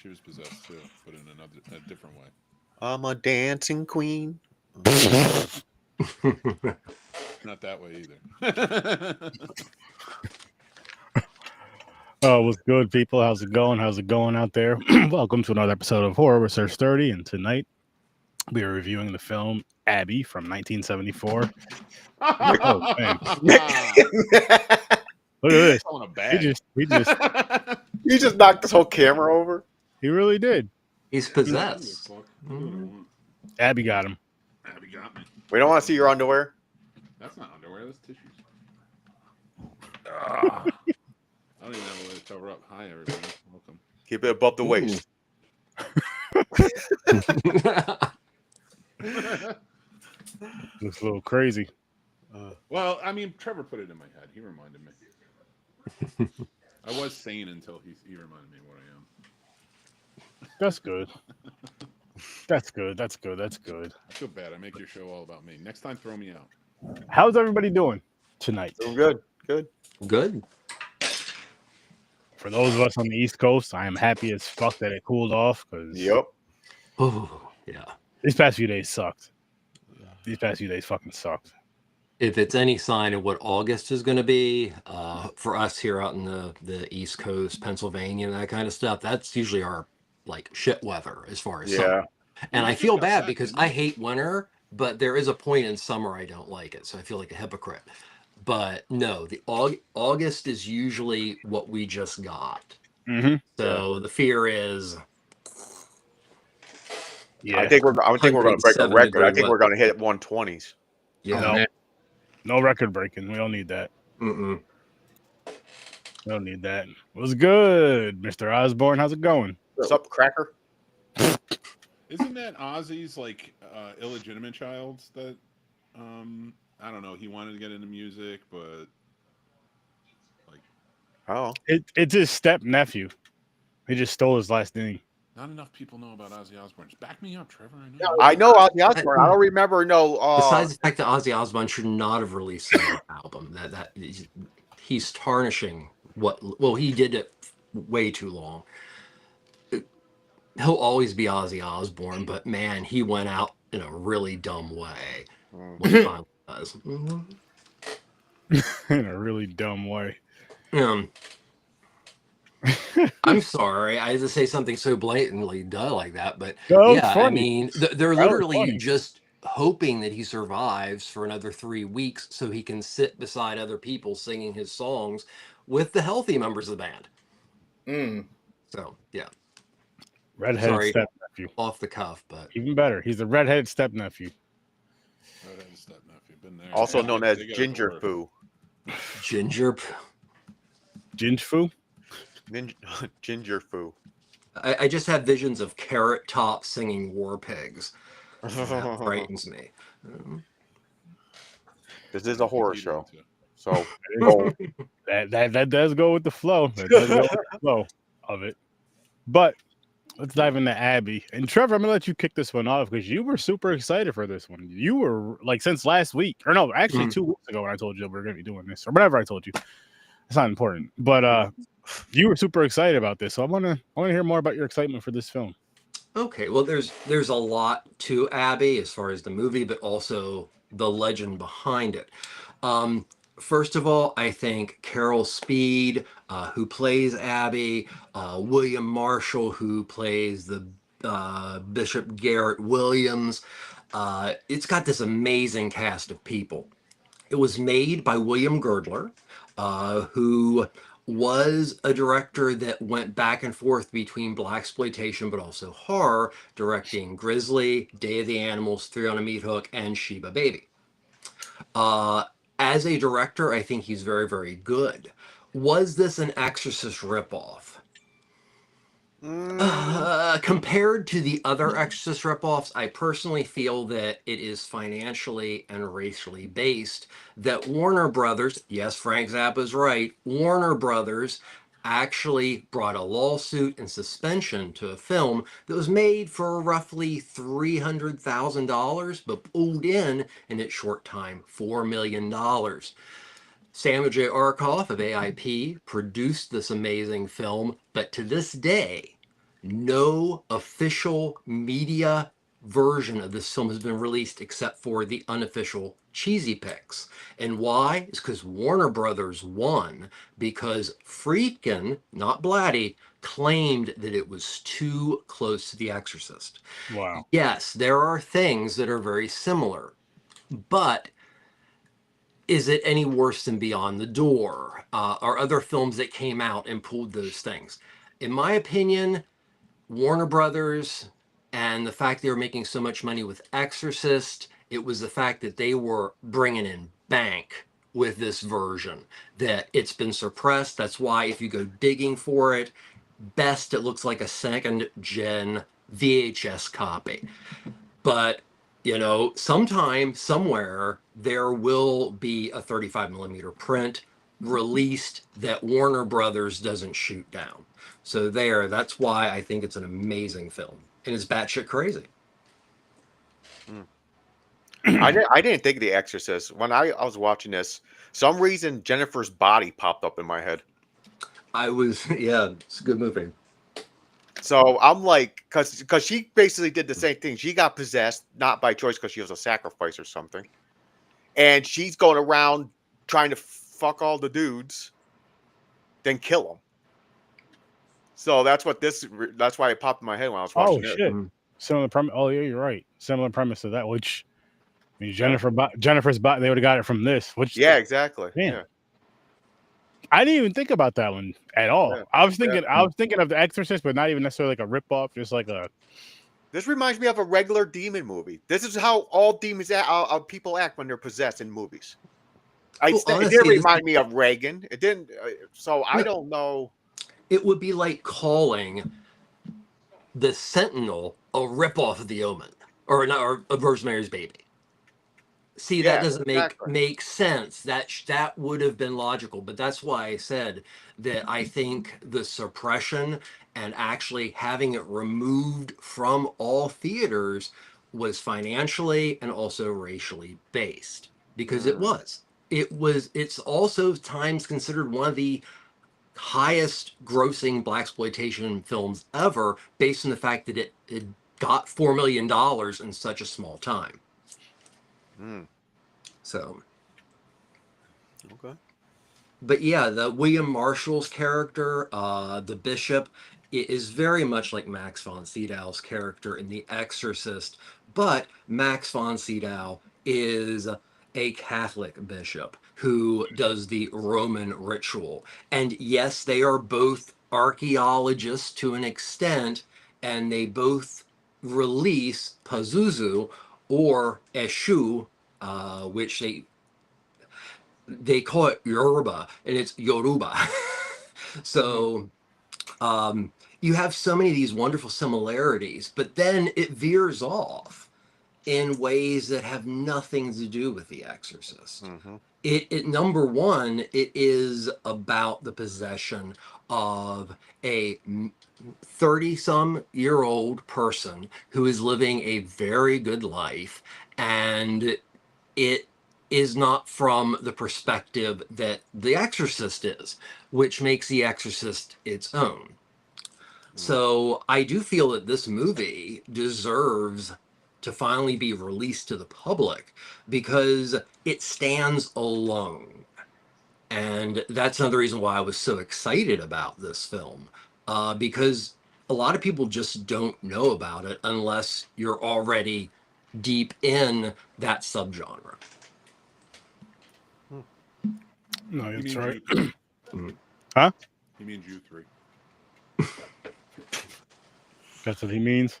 She was possessed too, but in a different way. I'm a dancing queen. Not that way either. Oh, what's good, people? How's it going? How's it going out there? Welcome to another episode of Horror Research 30, and tonight we are reviewing the film Abby from 1974. Oh, man. Look at this. On a He just knocked this whole camera over. He really did. He's possessed. Abby got him. Abby got me. We don't want to see your underwear. That's not underwear. That's tissues. I don't even have a way to cover up. Hi, everybody. Welcome. Keep it above the waist. Looks a little crazy. Well, I mean, Trevor put it in my head. He reminded me. I was sane until he reminded me what I am. That's good. That's good. That's good. That's good. I feel bad. I make your show all about me. Next time, throw me out. How's everybody doing tonight? Doing good. Good. Good. For those of us on the East Coast, I am happy as fuck that it cooled off because Oh, yeah. these past few days sucked. These past few days fucking sucked. If it's any sign of what August is going to be for us here out in the East Coast, Pennsylvania, and that kind of stuff, that's usually our like shit weather as far as summer. And I feel bad because I hate winter, but there is a point in summer I don't like it, so I feel like a hypocrite. But no, the August is usually what we just got. Mm-hmm. So the fear is. Yeah. I think we're going to break a record. I think we're going to hit 120s. Yeah. No record breaking. We don't need that. Mm-mm. We don't need that. What's good, Mr. Osborne? How's it going? What's up, Cracker? Isn't that Ozzy's like illegitimate child that I don't know, he wanted to get into music, but like it's his step nephew. He just stole his last name. not enough people know about Ozzy Osbourne. Just back me up, Trevor. I know Ozzy Osbourne. I don't remember. Besides the fact that Ozzy Osbourne should not have released that album, that he's tarnishing what he did it way too long. He'll always be Ozzy Osbourne, but man, he went out in a really dumb way when he finally does. In a really dumb way. I'm sorry, I had to say something so blatantly duh like that, but yeah, I mean, they're literally just hoping that he survives for another 3 weeks so he can sit beside other people singing his songs with the healthy members of the band. So yeah. Redheaded step nephew. Off the cuff, but even better. He's a redheaded step nephew. Redheaded step nephew. Been there. Also known as Ginger Foo. Ginger Foo? Ginger Foo. I just have visions of Carrot Top singing War Pigs. That frightens me. This is a horror show. So that does go with the flow. That does go with the flow of it. But let's dive into Abby. And Trevor, I'm gonna let you kick this one off because you were super excited for this one. You were like since last week, or no, actually 2 weeks ago when I told you we were gonna be doing this, or whatever I told you. It's not important. But you were super excited about this. So I wanna hear more about your excitement for this film. Okay, well there's a lot to Abby as far as the movie, but also the legend behind it. First of all, I think Carol Speed, who plays Abby, William Marshall, who plays the Bishop Garrett Williams. It's got this amazing cast of people. It was made by William Girdler, who was a director that went back and forth between Blaxploitation but also horror, directing Grizzly, Day of the Animals, Three on a Meat Hook, and Sheba Baby. As a director, I think he's very, very good. Was this an Exorcist ripoff? Compared to the other Exorcist ripoffs, I personally feel that it is financially and racially based. That Warner Brothers, yes, Frank Zappa's right, Warner Brothers actually brought a lawsuit and suspension to a film that was made for roughly $300,000, but pulled in its short time, $4 million. Samuel J. Arkoff of AIP produced this amazing film, but to this day, no official media version of this film has been released except for the unofficial cheesy pics. And why? It's because Warner Brothers won because Friedkin, not Blatty, claimed that it was too close to The Exorcist. Wow. Yes, there are things that are very similar, but is it any worse than Beyond the Door or other films that came out and pulled those things? In my opinion, Warner Brothers and the fact they were making so much money with Exorcist, it was the fact that they were bringing in bank with this version, that it's been suppressed. That's why if you go digging for it, best it looks like a second gen VHS copy. But you know, sometime, somewhere, there will be a 35 millimeter print released that Warner Brothers doesn't shoot down. So that's why I think it's an amazing film. And it's batshit crazy. I didn't think of The Exorcist. When I was watching this, some reason Jennifer's body popped up in my head. Yeah, it's a good movie. So I'm like, because she basically did the same thing. She got possessed, not by choice because she was a sacrifice or something. And she's going around trying to fuck all the dudes, then kill them. So that's why it popped in my head when I was watching it. Shit. Mhm. Similar premise. Oh yeah, you're right. Similar premise to that, which I mean, Jennifer's bot. They would have got it from this. Which Yeah, exactly. Man. Yeah. I didn't even think about that one at all. Yeah. I was thinking of The Exorcist, but not even necessarily like a ripoff, just like a. This reminds me of a regular demon movie. This is how all demons people act when they're possessed in movies. Well, It honestly, did remind me of Reagan. It didn't. So I don't know. It would be like calling The Sentinel a ripoff of The Omen or a Rosemary's Baby. See, that doesn't make sense. That would have been logical, but that's why I said that I think the suppression and actually having it removed from all theaters was financially and also racially based, because it's also times considered one of the highest grossing blaxploitation films ever, based on the fact that it got $4 million in such a small time. So, Okay. but yeah, the William Marshall's character, the bishop, is very much like Max von Sydow's character in The Exorcist, but Max von Sydow is a Catholic bishop who does the Roman ritual. And yes, they are both archaeologists to an extent, and they both release Pazuzu or Eshu, which they call it Yoruba, and it's Yoruba. So you have so many of these wonderful similarities, but then it veers off in ways that have nothing to do with The Exorcist. It number one, it is about the possession of a 30-some-year-old person who is living a very good life, and it is not from the perspective that The Exorcist is, which makes The Exorcist its own. So I do feel that this movie deserves to finally be released to the public because it stands alone. And that's another reason why I was so excited about this film, because a lot of people just don't know about it unless you're already deep in that subgenre. No, He that's means right. you three. Huh? He means you three. That's what he means.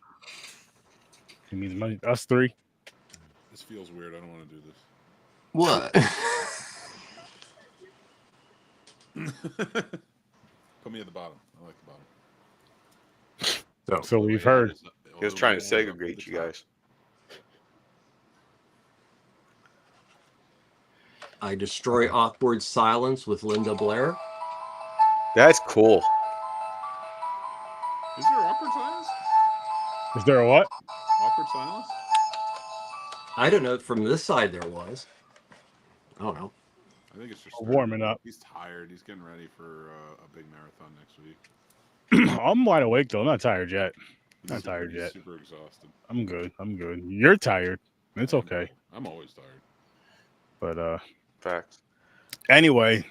He means money. Us three. This feels weird. I don't want to do What? this. Put me at the bottom. I like the bottom. So we've heard. He was trying to segregate you guys. I destroy awkward silence with Linda Blair. That's cool. Is there awkward silence? Is there a what? Awkward silence? I don't know. From this side, there was. I don't know. I think it's just Warming up. He's tired. He's getting ready for a big marathon next week. I'm wide awake though. I'm not tired yet. Not Super, tired yet. super exhausted. I'm good. I'm good. You're tired. It's okay. I'm always tired. But Facts. anyway,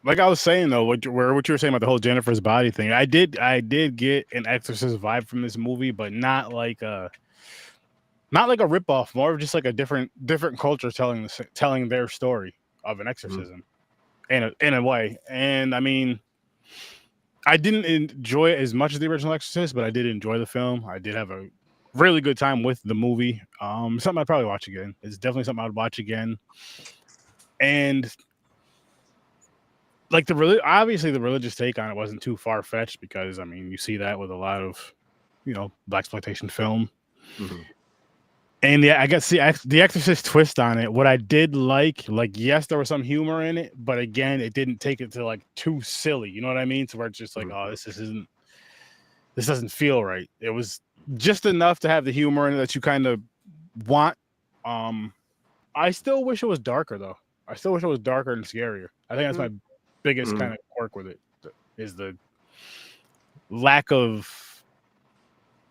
like I was saying though, what you were saying about the whole Jennifer's body thing, I did get an Exorcist vibe from this movie, but not like a ripoff, more of just like a different culture telling their story of an exorcism in a way. And I mean, I didn't enjoy it as much as the original Exorcist, but I did enjoy the film. I did have a really good time with the movie. Something I'd probably watch again. It's definitely something I'd watch again. And like obviously the religious take on it wasn't too far fetched, because I mean you see that with a lot of blaxploitation film. And yeah, I guess the Exorcist twist on it. What I did like yes, there was some humor in it, but again, it didn't take it to like too silly. You know what I mean? So where it's just like, oh, this doesn't feel right. It was just enough to have the humor in it that you kind of want. I still wish it was darker though. I still wish it was darker and scarier. I think that's my biggest kind of quirk with it, is the lack of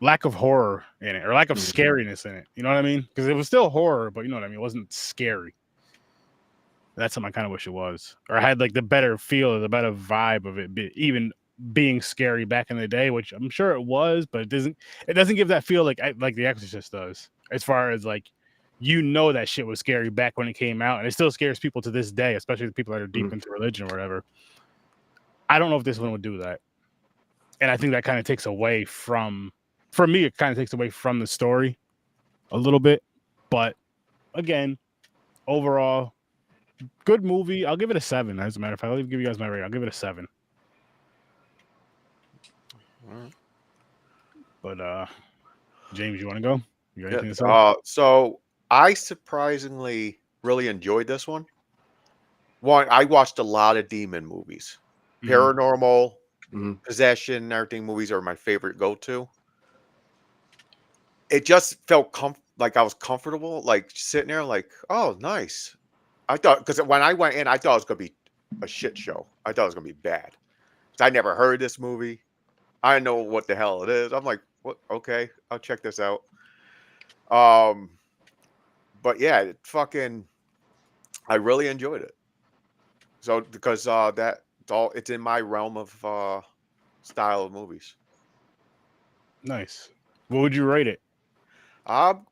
horror in it, or lack of scariness in it. You know what I mean? Because it was still horror, but you know what I mean? It wasn't scary. That's something I kind of wish it was. Or I had like the better feel or the better vibe of it, even being scary back in the day, which I'm sure it was, but it doesn't give that feel like The Exorcist does. As far as like, that shit was scary back when it came out, and it still scares people to this day, especially the people that are deep into religion or whatever. I don't know if this one would do that. And I think that kind of takes away from, for me, it kind of takes away from the story a little bit. But again, overall, good movie. I'll give it a 7. As a matter of fact, I'll give you guys my rating. I'll give it a 7. But James, you want to go? You got anything to say? So I surprisingly really enjoyed this one. One, I watched a lot of demon movies. Paranormal, possession, everything movies are my favorite go-to. It just felt like I was comfortable, like sitting there, like, oh, nice. I thought, because when I went in, I thought it was gonna be a shit show. I thought it was gonna be bad. 'Cause I never heard this movie. I didn't know what the hell it is. I'm like, what? Okay, I'll check this out. But yeah, I really enjoyed it. So because it's in my realm of style of movies. Nice. What would you rate it? I'm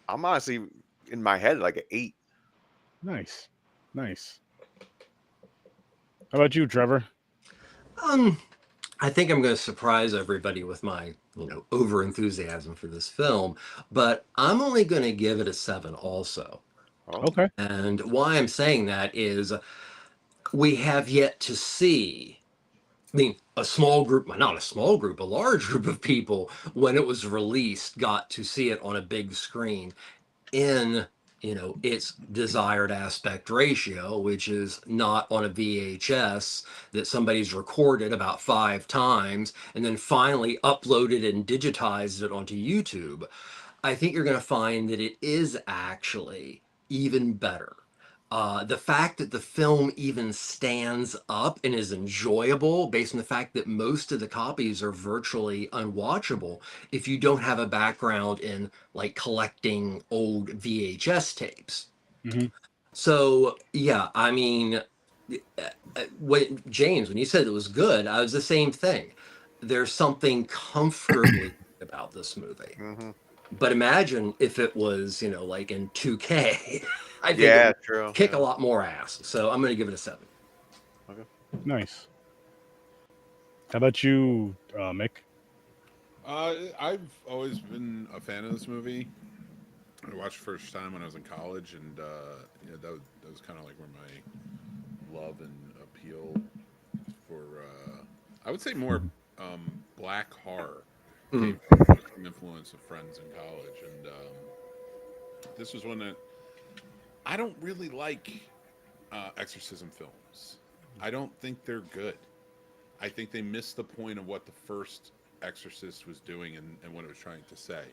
honestly in my head like an 8. Nice. How about you, Trevor? I think I'm going to surprise everybody with my, over enthusiasm for this film, but I'm only going to give it a 7 also. Okay. And why I'm saying that is we have yet to see, a small group, not a small group, a large group of people, when it was released, got to see it on a big screen in its desired aspect ratio, which is not on a VHS that somebody's recorded about 5 times and then finally uploaded and digitized it onto YouTube. I think you're going to find that it is actually even better. The fact that the film even stands up and is enjoyable, based on the fact that most of the copies are virtually unwatchable if you don't have a background in like collecting old VHS tapes. So yeah, I mean, James, when you said it was good, I was the same thing. There's something comfortably about this movie. But imagine if it was, like in 2K. I think it would true. kick a lot more ass. So I'm going to give it a 7. Okay. Nice. How about you, Mick? I've always been a fan of this movie. I watched the first time when I was in college, and that was kind of like where my love and appeal for I would say more black horror came from influence of friends in college, and this was one that I don't really like exorcism films. I don't think they're good. I think they missed the point of what the first Exorcist was doing and what it was trying to say.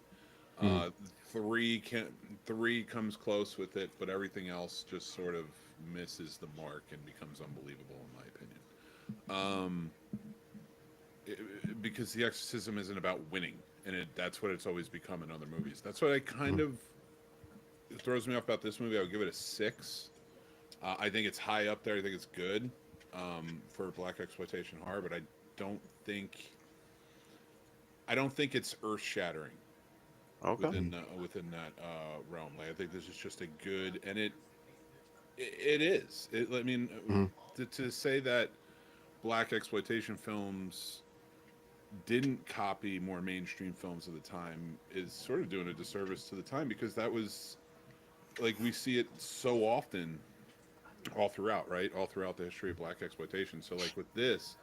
Three comes close with it, but everything else just sort of misses the mark and becomes unbelievable, in my opinion. because the exorcism isn't about winning, and that's what it's always become in other movies. That's what I kind of it throws me off about this movie. I would give it a 6. I think it's high up there. I think it's good for black exploitation horror, but don't think I don't think it's earth shattering Okay. within that realm. Like, I think this is just a good, and it is. I mean, to say that black exploitation films didn't copy more mainstream films of the time is sort of doing a disservice to the time, because that was like, we see it so often all throughout, right? All throughout the history of black exploitation. So like with this,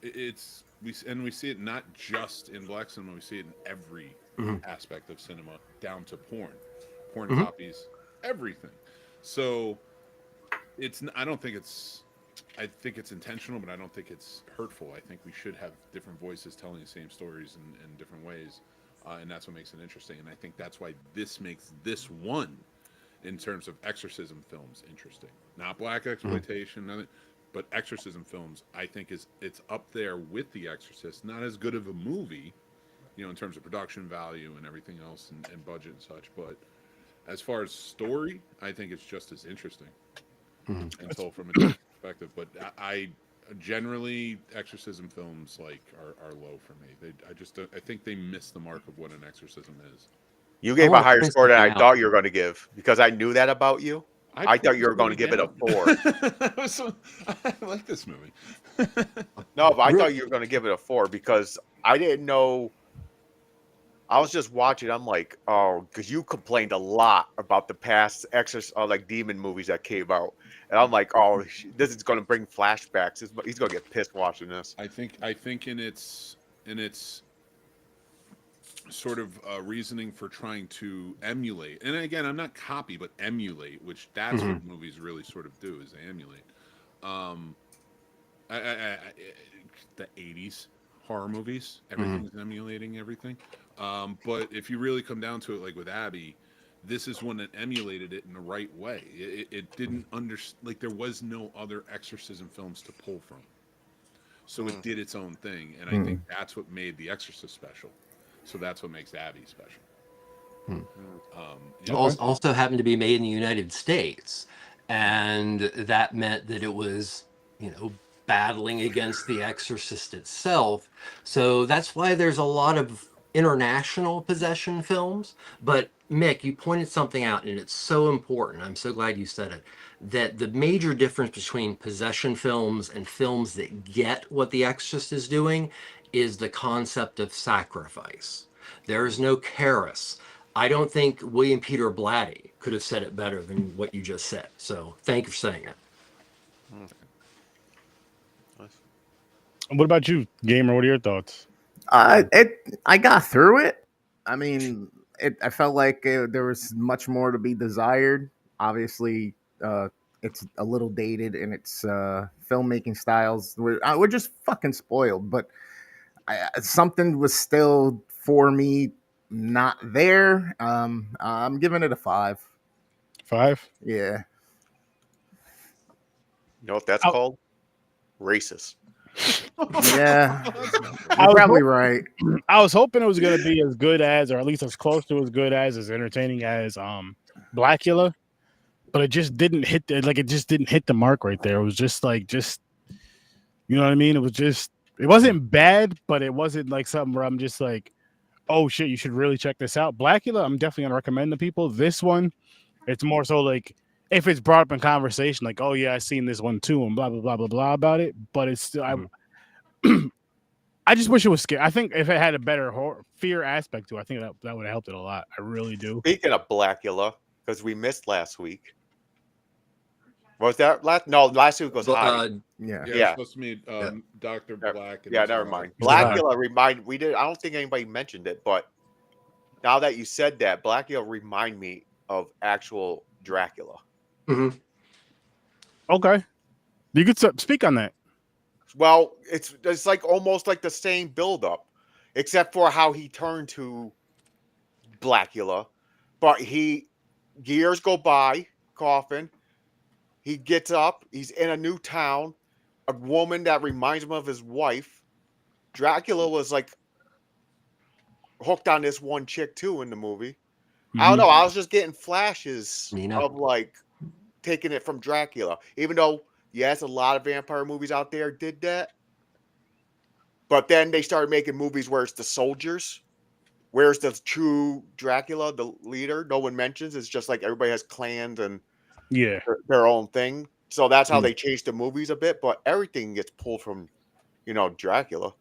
we see it not just in black cinema, we see it in every aspect of cinema, down to porn copies, everything. So I don't think it's, I think it's intentional, but I don't think it's hurtful. I think we should have different voices telling the same stories in different ways, and that's what makes it interesting. And I think that's why this makes this one, in terms of exorcism films, interesting. Not black exploitation, nothing, but exorcism films, I think it's up there with The Exorcist. Not as good of a movie, in terms of production value and everything else, and budget and such, but as far as story, I think it's just as interesting and told from a different perspective. But I generally, exorcism films are low for me. I think they miss the mark of what an exorcism is. You gave a higher score than I thought you were going to give, because I knew that about you. I thought you were going to give it a 4. I like this movie. No, but I thought you were going to give it a 4 because I didn't know. I was just watching. I'm like, oh, because you complained a lot about the past like demon movies that came out, and I'm like, oh, this is going to bring flashbacks. He's going to get pissed watching this. I think in its sort of reasoning for trying to emulate, and again, I'm not copy, but emulate, which that's what movies really sort of do, is they emulate. The 80s horror movies, everything's emulating everything. But if you really come down to it, like with Abby, this is one that emulated it in the right way. It didn't like, there was no other exorcism films to pull from, so it did its own thing, and I think that's what made The Exorcist special. So that's what makes Abby special. Also happened to be made in the United States, and that meant that it was, battling against The Exorcist itself. So that's why there's a lot of international possession films. But Mick, you pointed something out, and it's so important. I'm so glad you said it. That the major difference between possession films and films that get what The Exorcist is doing is the concept of sacrifice. There is no charis. I don't think William Peter Blatty could have said it better than what you just said. So thank you for saying it. What about you, Gamer? What are your thoughts? I got through it. I mean, I felt like there was much more to be desired. Obviously, it's a little dated in its filmmaking styles. We're just fucking spoiled, but something was still, for me, not there. I'm giving it a 5. 5? Yeah. You know what that's called? Racist. Yeah. You're probably right. I was hoping it was going to be as good as, or at least as close to as good as entertaining as Blackula, but it just didn't hit the mark right there. It was just you know what I mean? It wasn't bad, but it wasn't like something where I'm just like, oh shit, you should really check this out. Blackula, I'm definitely gonna recommend to people. This one, it's more so like, if it's brought up in conversation, like, oh yeah, I seen this one too, and blah blah blah blah blah about it. But it's still, I just wish it was scary. I think if it had a better fear aspect to it, I think that would have helped it a lot. I really do. Speaking of Blackula, because we missed last week. Was that last? No, last week was Hottie. Yeah. It's supposed to be Dr. Black. And never mind. Blackula we did. I don't think anybody mentioned it, but now that you said that, Blackula remind me of actual Dracula. Okay, you could speak on that. Well, it's like almost like the same build-up, except for how he turned to Blackula. But years go by, coffin. He gets up. He's in a new town. A woman that reminds him of his wife Dracula was like hooked on this one chick too in the movie. I Mm-hmm. don't know. I was just getting flashes Nina. of like taking it from Dracula, even though yes, a lot of vampire movies out there did that. But then they started making movies where it's the soldiers. Where's the true Dracula, the leader? No one mentions. It's just like everybody has clans and Yeah. their own thing. So that's how Hmm. they changed the movies a bit. But everything gets pulled from, Dracula.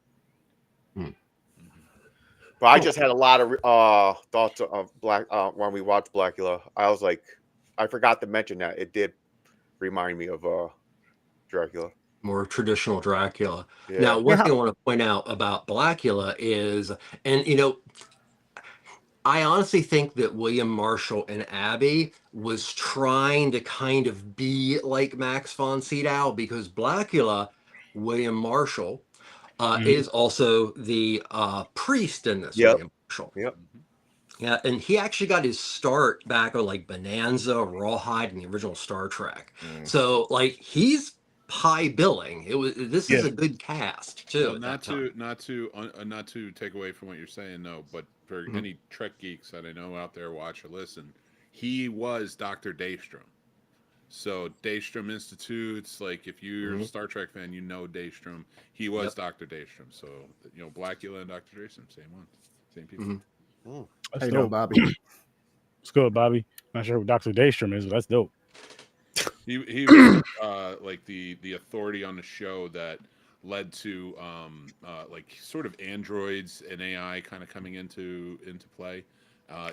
Hmm. But I just had a lot of thoughts of when we watched Blackula. I was like, I forgot to mention that it did remind me of Dracula. More traditional Dracula. Yeah. Now, one Yeah. thing I want to point out about Blackula is, and I honestly think that William Marshall and Abby was trying to kind of be like Max von Sydow, because Blackula, William Marshall, Mhm. is also the priest in this. Yep. William Marshall. Yep. Yeah, and he actually got his start back on like Bonanza, Rawhide, and the original Star Trek. So like he's high billing. This is Yeah. a good cast too. Well, at not that time. not to take away from what you're saying, though, but for Mhm. any Trek geeks that I know out there, watch or listen, he was Dr. Daystrom. So Daystrom Institutes, like if you're a Mhm. Star Trek fan, you know Daystrom. He was Yep. Dr. Daystrom. So Blackula and Dr. Daystrom, same one, same people. Mhm. Mm. That's How you doing, dope. Bobby? It's good, Bobby. Not sure who Dr. Daystrom is, but that's dope. He was like the authority on the show that led to like sort of androids and AI kind of coming into play.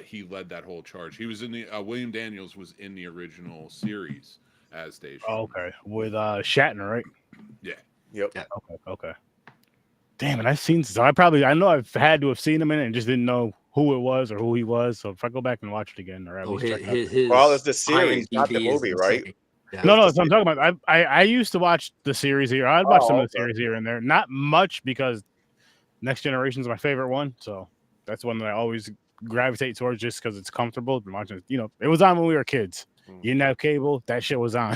He led that whole charge. He was in the William Daniels was in the original series as Daystrom. Oh, okay. With Shatner, right? Yeah. Yep. Yeah. Okay. Damn it, I know I've had to have seen him in it and just didn't know who it was or who he was. So if I go back and watch it again, or at Oh, least check it out. his Well, it's the series, not the IMDb is movie, right? insane. Yeah. No, It's so the I'm talking about. I used to watch the series here. I'd watch some Oh, of the series here and there. Not much, because Next Generation is my favorite one. So that's one that I always gravitate towards just because it's comfortable. Been watching, it was on when we were kids. Mm. You didn't have cable, that shit was on.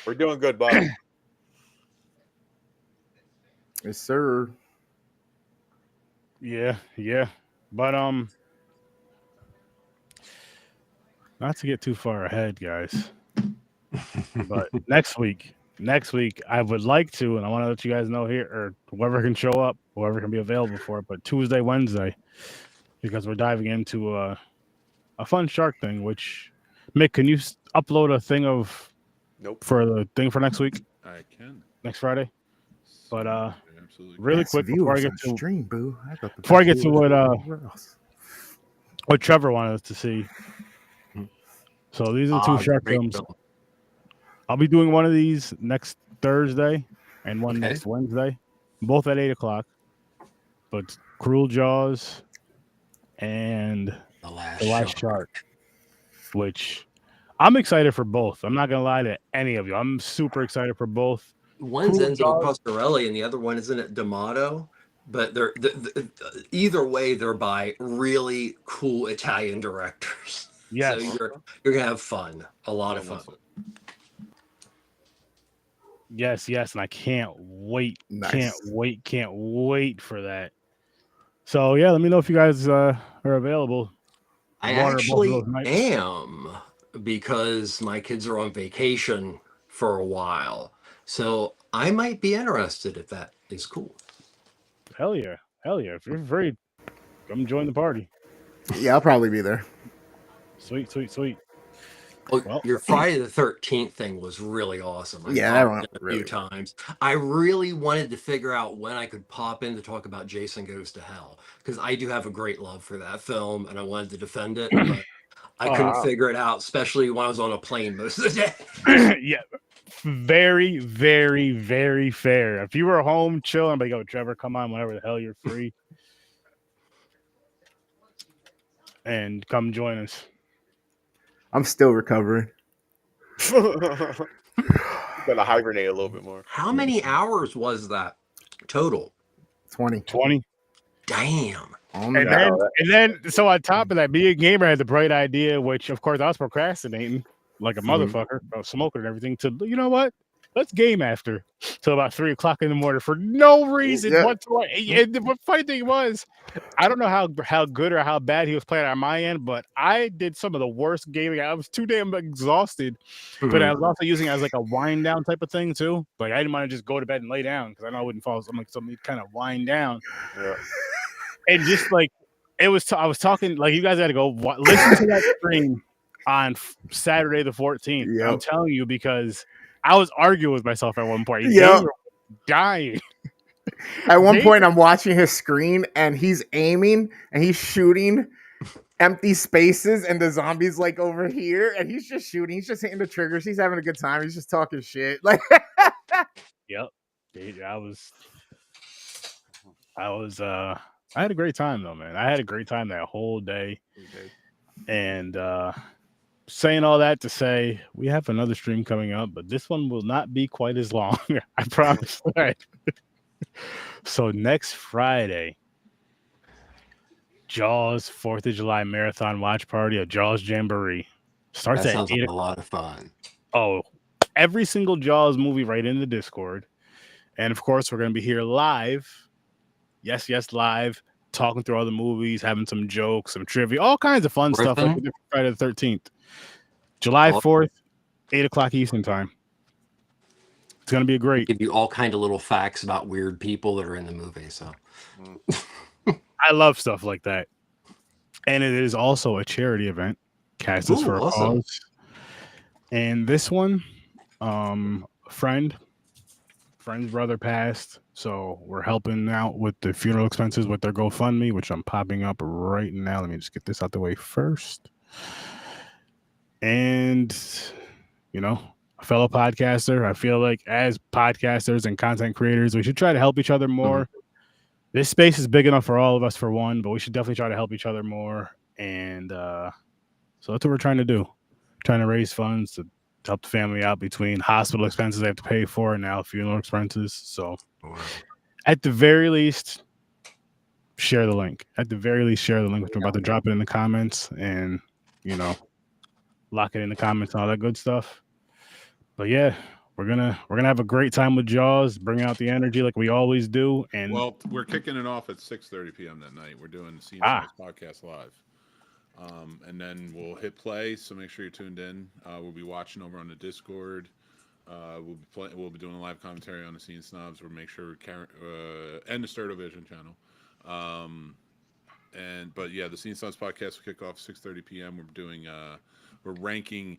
We're doing good, Bob. Yes, sir. Yeah. But not to get too far ahead, guys. But next week, I would like to, and I want to let you guys know here, or whoever can show up, whoever can be available for it, but Tuesday, Wednesday, because we're diving into a fun shark thing. Which, Mick, can you upload a thing Nope. for the thing for next week, I can. next Friday? But absolutely. really Yes, quick before I viewers get on to stream, boo. I got the before I best get to viewers what everywhere else. what Trevor wanted us to see. So these are the two shark Great films. film. I'll be doing one of these next Thursday and one Okay. next Wednesday, both at 8:00. But Cruel Jaws and The Last The Last Shark. Shark, which I'm excited for both. I'm not gonna lie to any of you. I'm super excited for both. One's Cruel Enzo Jaws- Pasquarelli and the other one isn't it D'Amato? But they're either way, they're by really cool Italian directors. Yes. So you're gonna have fun, a lot of fun. Yes, and I can't wait. Nice. Can't wait for that. So yeah, let me know if you guys are available. I One or both of actually those nights. am, because my kids are on vacation for a while. So I might be interested if that is cool. Hell yeah. If you're free, come join the party. Yeah, I'll probably be there. Sweet. Oh, Well- your Friday the 13th thing was really awesome. I Yeah, that popped went in a really few times. I really wanted to figure out when I could pop in to talk about Jason Goes to Hell, because I do have a great love for that film and I wanted to defend it, but I couldn't wow. figure it out, especially when I was on a plane most of the day. Yeah. Very, very, very fair. If you were home chilling, but go, Trevor, come on whenever the hell you're free. And come join us. I'm still recovering. Gotta hibernate a little bit more. How many hours was that total? 20. 20. Damn. On the And dot. then, so on top of that, being a gamer had the bright idea, which of course I was procrastinating like a Mhm. motherfucker, smoking and everything. To, you know what? let's game after till about 3:00 in the morning for no reason Yeah. whatsoever. And the funny thing was, I don't know how good or how bad he was playing on my end, but I did some of the worst gaming. I was too damn exhausted, but I was also using it as like a wind down type of thing too. Like I didn't want to just go to bed and lay down because I know I wouldn't fall. I'm like something kind of wind down, Yeah. and just like it was. I was talking like you guys got to go listen to that stream on Saturday the 14th. Yep. I'm telling you because I was arguing with myself at one point. Yep. They were dying. At one point, I'm watching his screen and he's aiming and he's shooting empty spaces, and the zombie's like over here, and he's just shooting. He's just hitting the triggers. He's having a good time. He's just talking shit. Like, Yep. I had a great time though, man. I had a great time that whole day. And saying all that to say we have another stream coming up, but this one will not be quite as long. I promise that. So next Friday, Jaws 4th of July Marathon Watch Party, a Jaws Jamboree. Starts That at sounds 8 like a lot of fun. Oh, every single Jaws movie right in the Discord. And of course, we're going to be here live. Yes, live, talking through all the movies, having some jokes, some trivia, all kinds of fun stuff like we did for Friday the 13th. July 4th, 8:00 Eastern time. It's going to be a great. Give you all kind of little facts about weird people that are in the movie. So I love stuff like that. And it is also a charity event. Cast us for a cause. And this one, friend's brother passed, so we're helping out with the funeral expenses with their GoFundMe, which I'm popping up right now. Let me just get this out the way first. And a fellow podcaster, I feel like as podcasters and content creators, we should try to help each other more. Mm-hmm. This space is big enough for all of us for one, but we should definitely try to help each other more. And so that's what we're trying to do. Trying to raise funds to help the family out between hospital expenses they have to pay for and now funeral expenses. So at the very least, share the link. At the very least, share the link, which I'm about to drop it in the comments and, lock it in the comments and all that good stuff. But yeah, we're gonna have a great time with Jaws, bring out the energy like we always do. And well, we're kicking it off at 6:30 p.m. that night. We're doing the Scene Size podcast live. And then we'll hit play, so make sure you're tuned in. We'll be watching over on the Discord. We'll be doing a live commentary on the Scene Snobs. We'll make sure and the Sturdo Vision channel. But yeah, the Scene Snobs podcast will kick off 6:30 p.m. We're ranking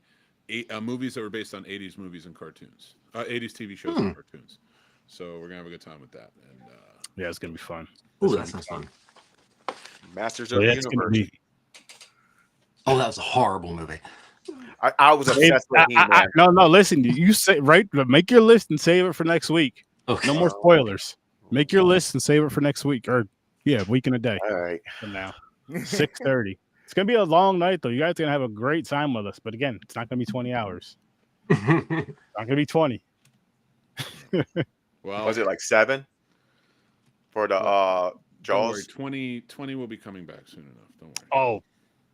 movies that were based on 80s movies and cartoons, 80s TV shows and cartoons. So we're gonna have a good time with that. And yeah, it's gonna be fun. Oh, that sounds fun. Masters of the Universe. Oh, that was a horrible movie. I was obsessed with He-Man. No, listen. You say make your list and save it for next week. Okay. No more spoilers. Make your list and save it for next week, or week and a day. All right. From now, 6:30. It's gonna be a long night though. You guys are gonna have a great time with us. But again, it's not gonna be 20 hours. It's not gonna be 20. Well, was it like 7 for the Jaws? Don't worry, 20 will be coming back soon enough. Don't worry. Oh.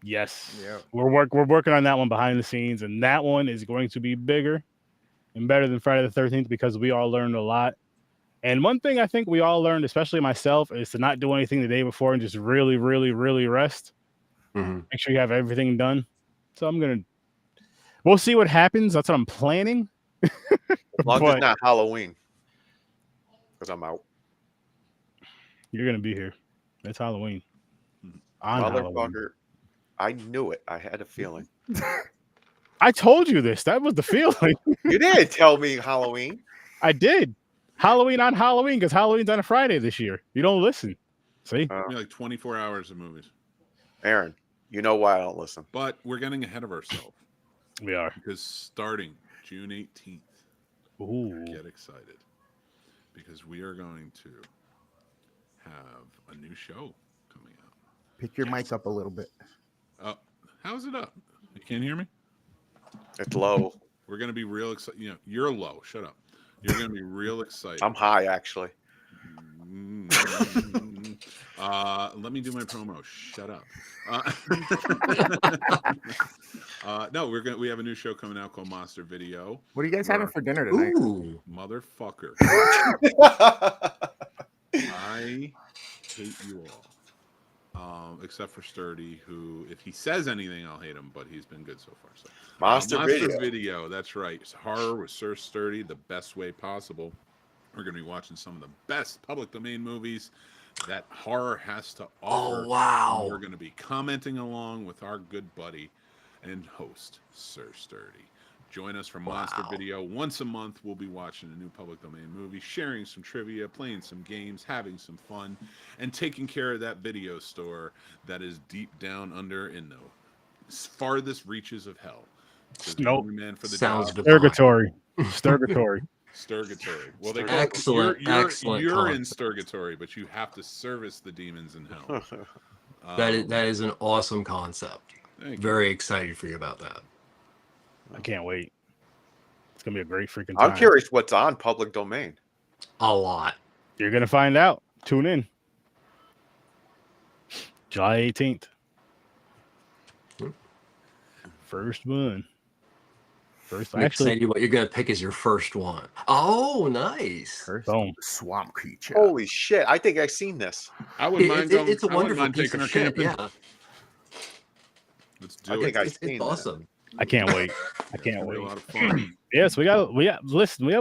Yes. Yeah. We're working on that one behind the scenes, and that one is going to be bigger and better than Friday the 13th because we all learned a lot. And one thing I think we all learned, especially myself, is to not do anything the day before and just really, really, really rest. Mm-hmm. Make sure you have everything done. So we'll see what happens. That's what I'm planning. As long as it's not Halloween, because I'm out. You're gonna be here. It's Halloween. Halloween. I knew it. I had a feeling. I told you this. That was the feeling. You did tell me Halloween. I did. Halloween on Halloween because Halloween's on a Friday this year. You don't listen. See? Like 24 hours of movies. Aaron, you know why I don't listen. But we're getting ahead of ourselves. We are. Because starting June 18th, get excited. Because we are going to have a new show coming out. Pick your mic up a little bit. How's it up? You can't hear me? It's low. We're going to be real excited. You're low. Shut up. You're going to be real excited. I'm high, actually. Let me do my promo. Shut up. No, we have a new show coming out called Monster Video. What are you guys having for dinner tonight? Ooh. Motherfucker. I hate you all. Except for Sturdy, who, if he says anything, I'll hate him, but he's been good so far. So Monster Video. That's right. It's horror with Sir Sturdy, the best way possible. We're going to be watching some of the best public domain movies that horror has to offer. Oh, wow. And we're going to be commenting along with our good buddy and host, Sir Sturdy. Join us for Monster Video. Once a month, we'll be watching a new public domain movie, sharing some trivia, playing some games, having some fun, and taking care of that video store that is deep down under in the farthest reaches of hell. Nope. Man for the Sounds job. Sturgatory. Sturgatory. Well, they Excellent, excellent You're in concept. Sturgatory, but you have to service the demons in hell. That is an awesome concept. Thank you. Very excited for you about that. I can't wait. It's gonna be a great freaking time. I'm curious what's on public domain. A lot. You're gonna find out. Tune in. July 18th. First one. I'm excited what you're going to pick as your first one. Oh, nice. First, Boom. swamp creature. Holy shit! I think I've seen this. I wouldn't mind going. It's a I wouldn't wonderful mind piece taking of our shit. camping. Yeah, Let's I do think it. I've seen it's that. awesome. I can't wait. I It's can't gonna be wait. a lot of fun. Yes, we have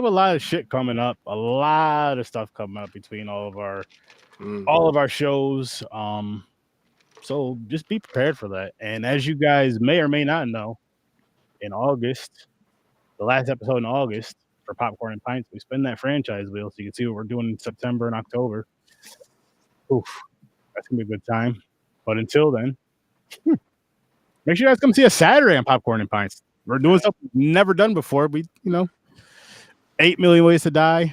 a lot of shit coming up. A lot of stuff coming up between all of our shows. So just be prepared for that. And as you guys may or may not know, in August, the last episode in August for Popcorn and Pints, we spin that franchise wheel so you can see what we're doing in September and October. Oof, that's gonna be a good time. But until then, make sure you guys come see us Saturday on Popcorn and Pints. We're doing something we've never done before. 8 million ways to die.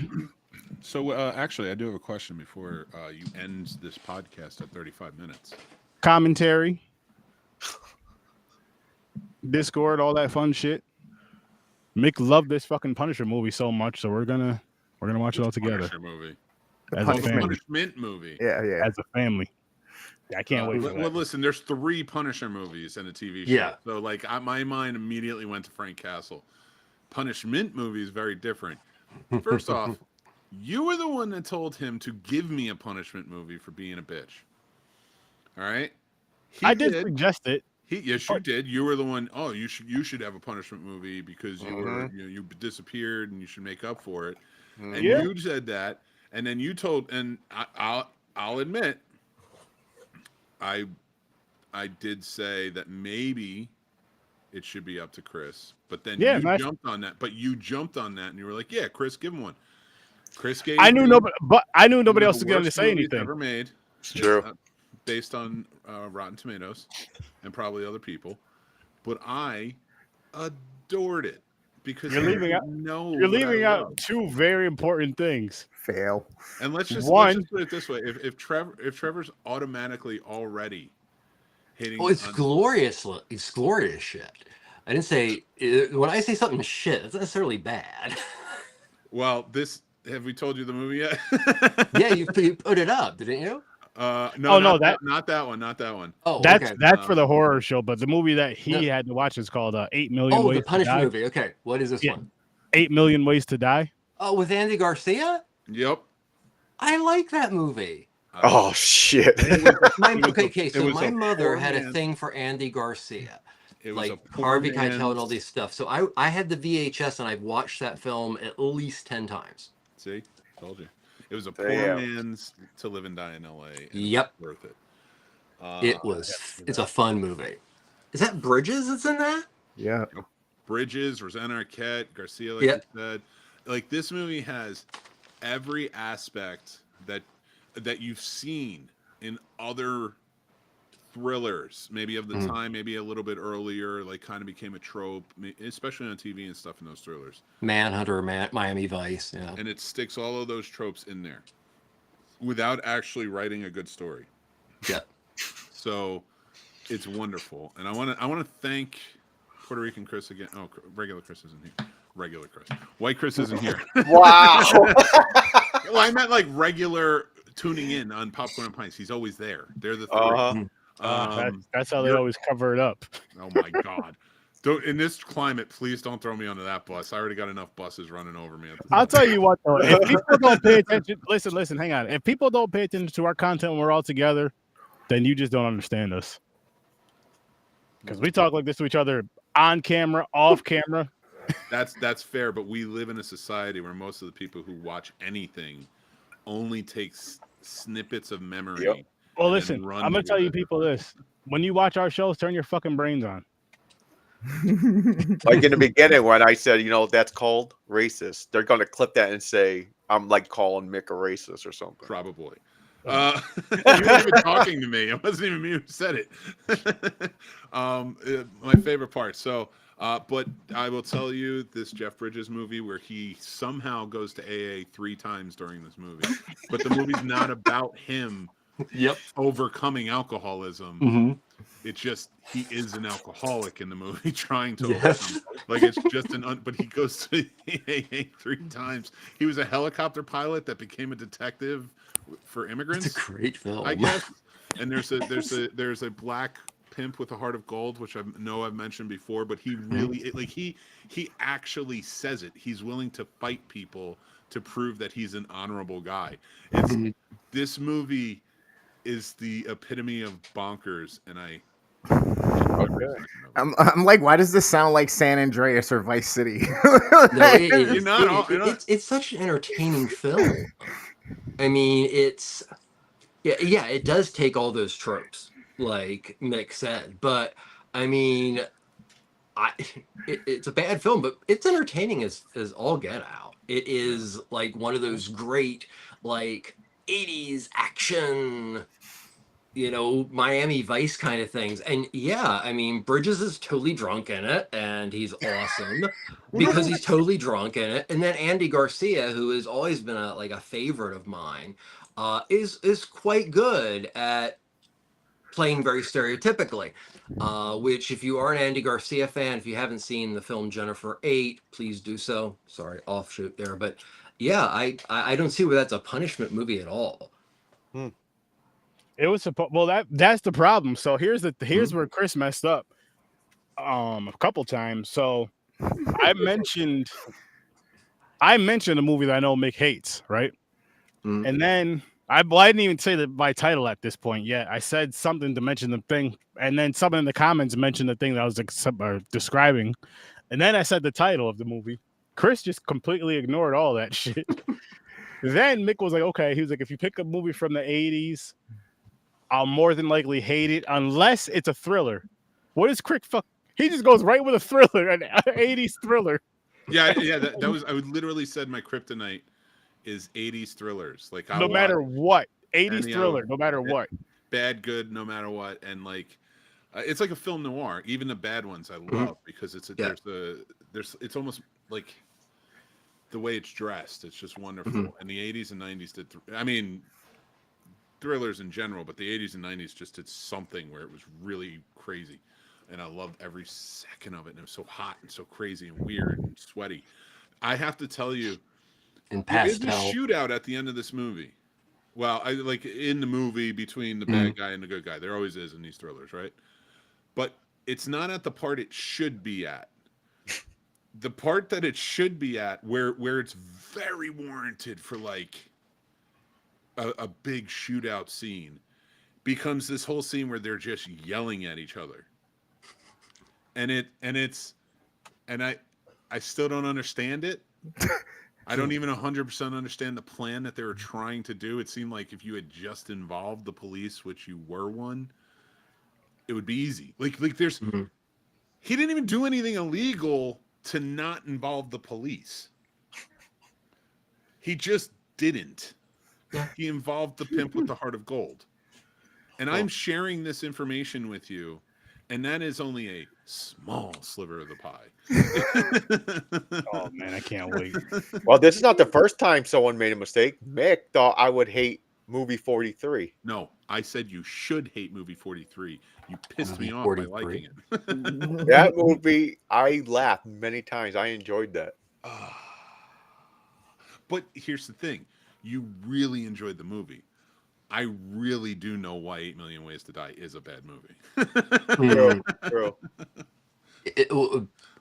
So, actually, I do have a question before you end this podcast at 35 minutes. Commentary, Discord, all that fun shit. Mick loved this fucking Punisher movie so much, so we're gonna watch it all together Punisher movie. as a Punisher family. Punishment movie. Yeah, yeah. As a family, I can't wait for Well, that. listen, there's 3 Punisher movies and a TV show. Yeah. So, my mind immediately went to Frank Castle. Punishment movie is very different. First off, you were the one that told him to give me a punishment movie for being a bitch. All right? I did suggest it. Yes, you did. You were the one. Oh, you should have a punishment movie because you disappeared and you should make up for it. And Yeah. you said that, and then you told, and I'll admit, I did say that maybe it should be up to Chris, but then jumped on that. But you jumped on that, and you were like, "Yeah, Chris, give him one." Chris gave. I knew nobody, but I knew nobody one else of was the going to worst say movies anything. Ever made. It's true. Based on Rotten Tomatoes and probably other people, but I adored it because You're leaving out 2 very important things. Fail. And let's just put it this way: if Trevor's automatically already hitting, Oh, it's glorious. It's glorious shit. I didn't say when I say something shit, it's not necessarily bad. Well, have we told you the movie yet? Yeah, you put it up, didn't you? No, not that one. Oh, That's okay. for the horror show, but the movie that he had to watch is called 8 Million Oh, Ways the to Punisher Die. movie. Okay, what is this one? 8 Million Ways to Die. Oh, with Andy Garcia. Yep. I like that movie. Oh shit! My mother poor had a man. thing for Andy Garcia, It was like a poor Harvey man's- Keitel and all these stuff. So I had the VHS and I've watched that film at least 10 times. See, told you. It was a poor Damn. man's To Live and Die in L.A. and Yep. it's worth it. It's a fun movie. Is that Bridges that's in that? Yeah. Bridges, Rosanna Arquette, Garcia, like Yep. you said. Like, this movie has every aspect that you've seen in other thrillers, maybe of the time, maybe a little bit earlier, like kind of became a trope, especially on TV and stuff in those thrillers. Manhunter, Miami Vice. Yeah. And it sticks all of those tropes in there without actually writing a good story. Yeah. So it's wonderful. And I want to thank Puerto Rican Chris again. Oh, regular Chris isn't here. Regular Chris. White Chris isn't here. Wow. Well, I meant like regular tuning in on Popcorn and Pints. He's always there. They're the three. That's how they you're- always cover it up. Oh my god! Don't, in this climate, please don't throw me onto that bus. I already got enough buses running over me. I'll tell you what, though, if people don't pay attention, listen, hang on. If people don't pay attention to our content when we're all together, then you just don't understand us. Because we talk like this to each other on camera, off camera. That's fair, but we live in a society where most of the people who watch anything only takes snippets of memory. Yep. Well, and listen, then run I'm gonna with tell you it. people this: when you watch our shows, turn your fucking brains on. Like in the beginning when I said, that's called racist, they're going to clip that and say I'm like calling Mick a racist or something. Probably. You weren't even talking to me. It wasn't even me who said it. My favorite part. So, but I will tell you this Jeff Bridges movie where he somehow goes to AA 3 times during this movie, but the movie's not about him overcoming alcoholism. Mm-hmm. It's just he is an alcoholic in the movie trying to overcome. Like it's just but he goes to AA 3 times. He was a helicopter pilot that became a detective for immigrants. It's a great film, I guess. And there's a black pimp with a heart of gold, which I know I've mentioned before, but he really he actually says it. He's willing to fight people to prove that he's an honorable guy. It's this movie is the epitome of bonkers, and I. Okay. I'm like, why does this sound like San Andreas or Vice City? No, it's such an entertaining film. I mean, it does take all those tropes, like Mick said, but I mean, it's a bad film, but it's entertaining as all get out. It is like one of those great like 80s action, Miami Vice kind of things. And yeah, I mean, Bridges is totally drunk in it, and he's awesome because he's totally drunk in it. And then Andy Garcia, who has always been a favorite of mine, is quite good at playing very stereotypically. Which, if you are an Andy Garcia fan, if you haven't seen the film Jennifer 8, please do so. Sorry, offshoot there, but yeah, I don't see where that's a punishment movie at all. It was supposed. Well, that's the problem. So here's where Chris messed up. A couple times. So I mentioned a movie that I know Mick hates, right? And then I didn't even say my title at this point yet. I said something to mention the thing, and then someone in the comments mentioned the thing that I was describing, and then I said the title of the movie. Chris just completely ignored all that shit. Then Mick was like, "Okay," he was like, "If you pick a movie from the '80s, I'll more than likely hate it unless it's a thriller." What is Crick? He just goes right with a thriller, an '80s thriller. Yeah. That was. I would literally said my kryptonite is '80s thrillers. Like no matter what, '80s thriller, no matter what. Bad, good, no matter what, and like it's like a film noir. Even the bad ones I love because it's almost like the way it's dressed. It's just wonderful. And the '80s and '90s did. I mean, thrillers in general, but the '80s and '90s just did something where it was really crazy, and I loved every second of it. And it was so hot and so crazy and weird and sweaty. I have to tell you, there is a shootout at the end of this movie. Well, I like in the movie between the bad guy and the good guy. There always is in these thrillers, right? But it's not at the part it should be at. The part that it should be at, where it's very warranted for like a big shootout scene, becomes this whole scene where they're just yelling at each other. And I still don't understand it. I don't even 100% understand the plan that they were trying to do. It seemed like if you had just involved the police, which you were one, it would be easy. Like there's he didn't even do anything illegal to not involve the police. He just didn't. Yeah. He involved the pimp with the heart of gold. And I'm sharing this information with you, and that is only a small sliver of the pie. Oh man, I can't wait. Well, this is not the first time someone made a mistake. Mick thought I would hate movie 43. No, I said you should hate movie 43. You pissed me off by liking it. That movie, I laughed many times. I enjoyed that. But here's the thing. You really enjoyed the movie. I really do know why 8 Million Ways to Die is a bad movie. True, true.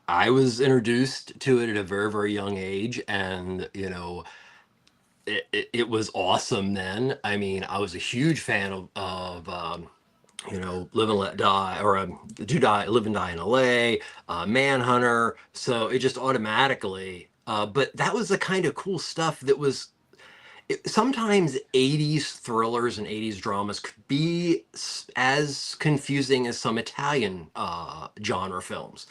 I was introduced to it at a very, very young age, and it was awesome then. I mean, I was a huge fan of Live and Let Die, or Do Die, Live and Die in LA, Manhunter. So it just automatically, but that was the kind of cool stuff that was. Sometimes 80s thrillers and 80s dramas could be as confusing as some Italian genre films.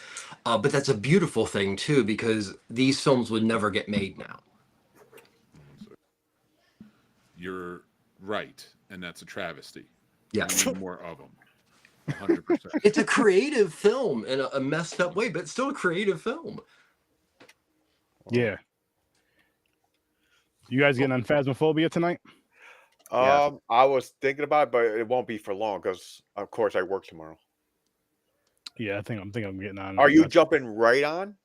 But that's a beautiful thing too, because these films would never get made now. You're right, and that's a travesty. Yeah. We need more of them. 100%. It's a creative film in a messed up way, but it's still a creative film. Yeah. You guys getting on Phasmophobia tonight? I was thinking about it, but it won't be for long because, of course, I work tomorrow. Yeah, I think I'm getting on. Are you jumping right on?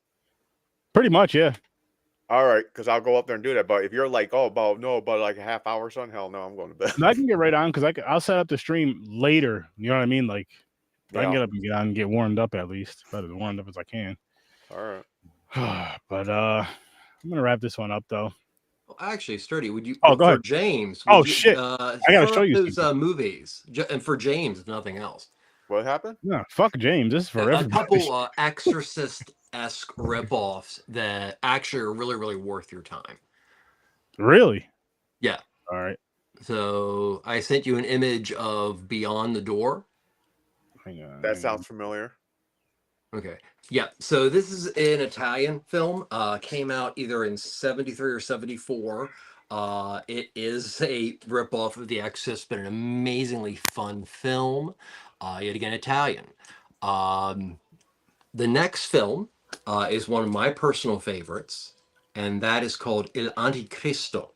Pretty much, yeah. All right, because I'll go up there and do that. But if you're like, oh, about like a half hour, son, hell no, I'm going to bed. No, I can get right on because I'll set up the stream later. You know what I mean? Like, I can get up and get on and get warmed up at least, about as warmed up as I can. All right. But I'm gonna wrap this one up though. Well, actually, Sturdy, would you? Oh, go ahead. James. Shit! I gotta show you those movies, and for James, if nothing else. What happened? No, fuck James. This is for a everybody. couple Exorcist-esque ripoffs that actually are really, really worth your time. Really? Yeah. All right. So I sent you an image of Beyond the Door. Hang on. That sounds familiar. Okay. Yeah. So this is an Italian film. Came out either in 73 or 74. It is a ripoff of The Exorcist, but an amazingly fun film. Yet again, Italian. The next film is one of my personal favorites, and that is called Il Anticristo,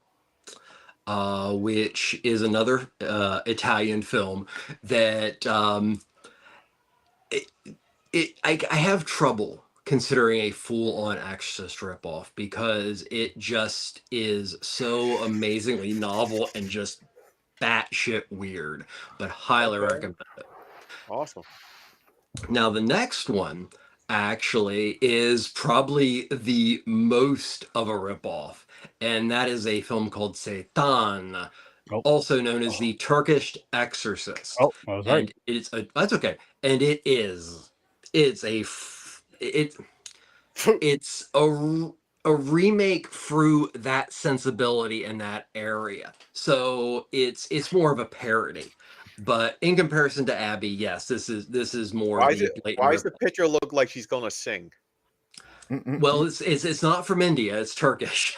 which is another Italian film that I have trouble considering a full-on Exorcist ripoff because it just is so amazingly novel and just batshit weird, but highly recommend it. Awesome. Now, the next one actually is probably the most of a ripoff, and that is a film called Satan, also known as the Turkish Exorcist. Oh, I was right. And that's okay. And it's a remake through that sensibility in that area. So it's more of a parody. But in comparison to Abby, yes, this is more. Why does the picture look like she's gonna sing? Well, it's not from India; it's Turkish.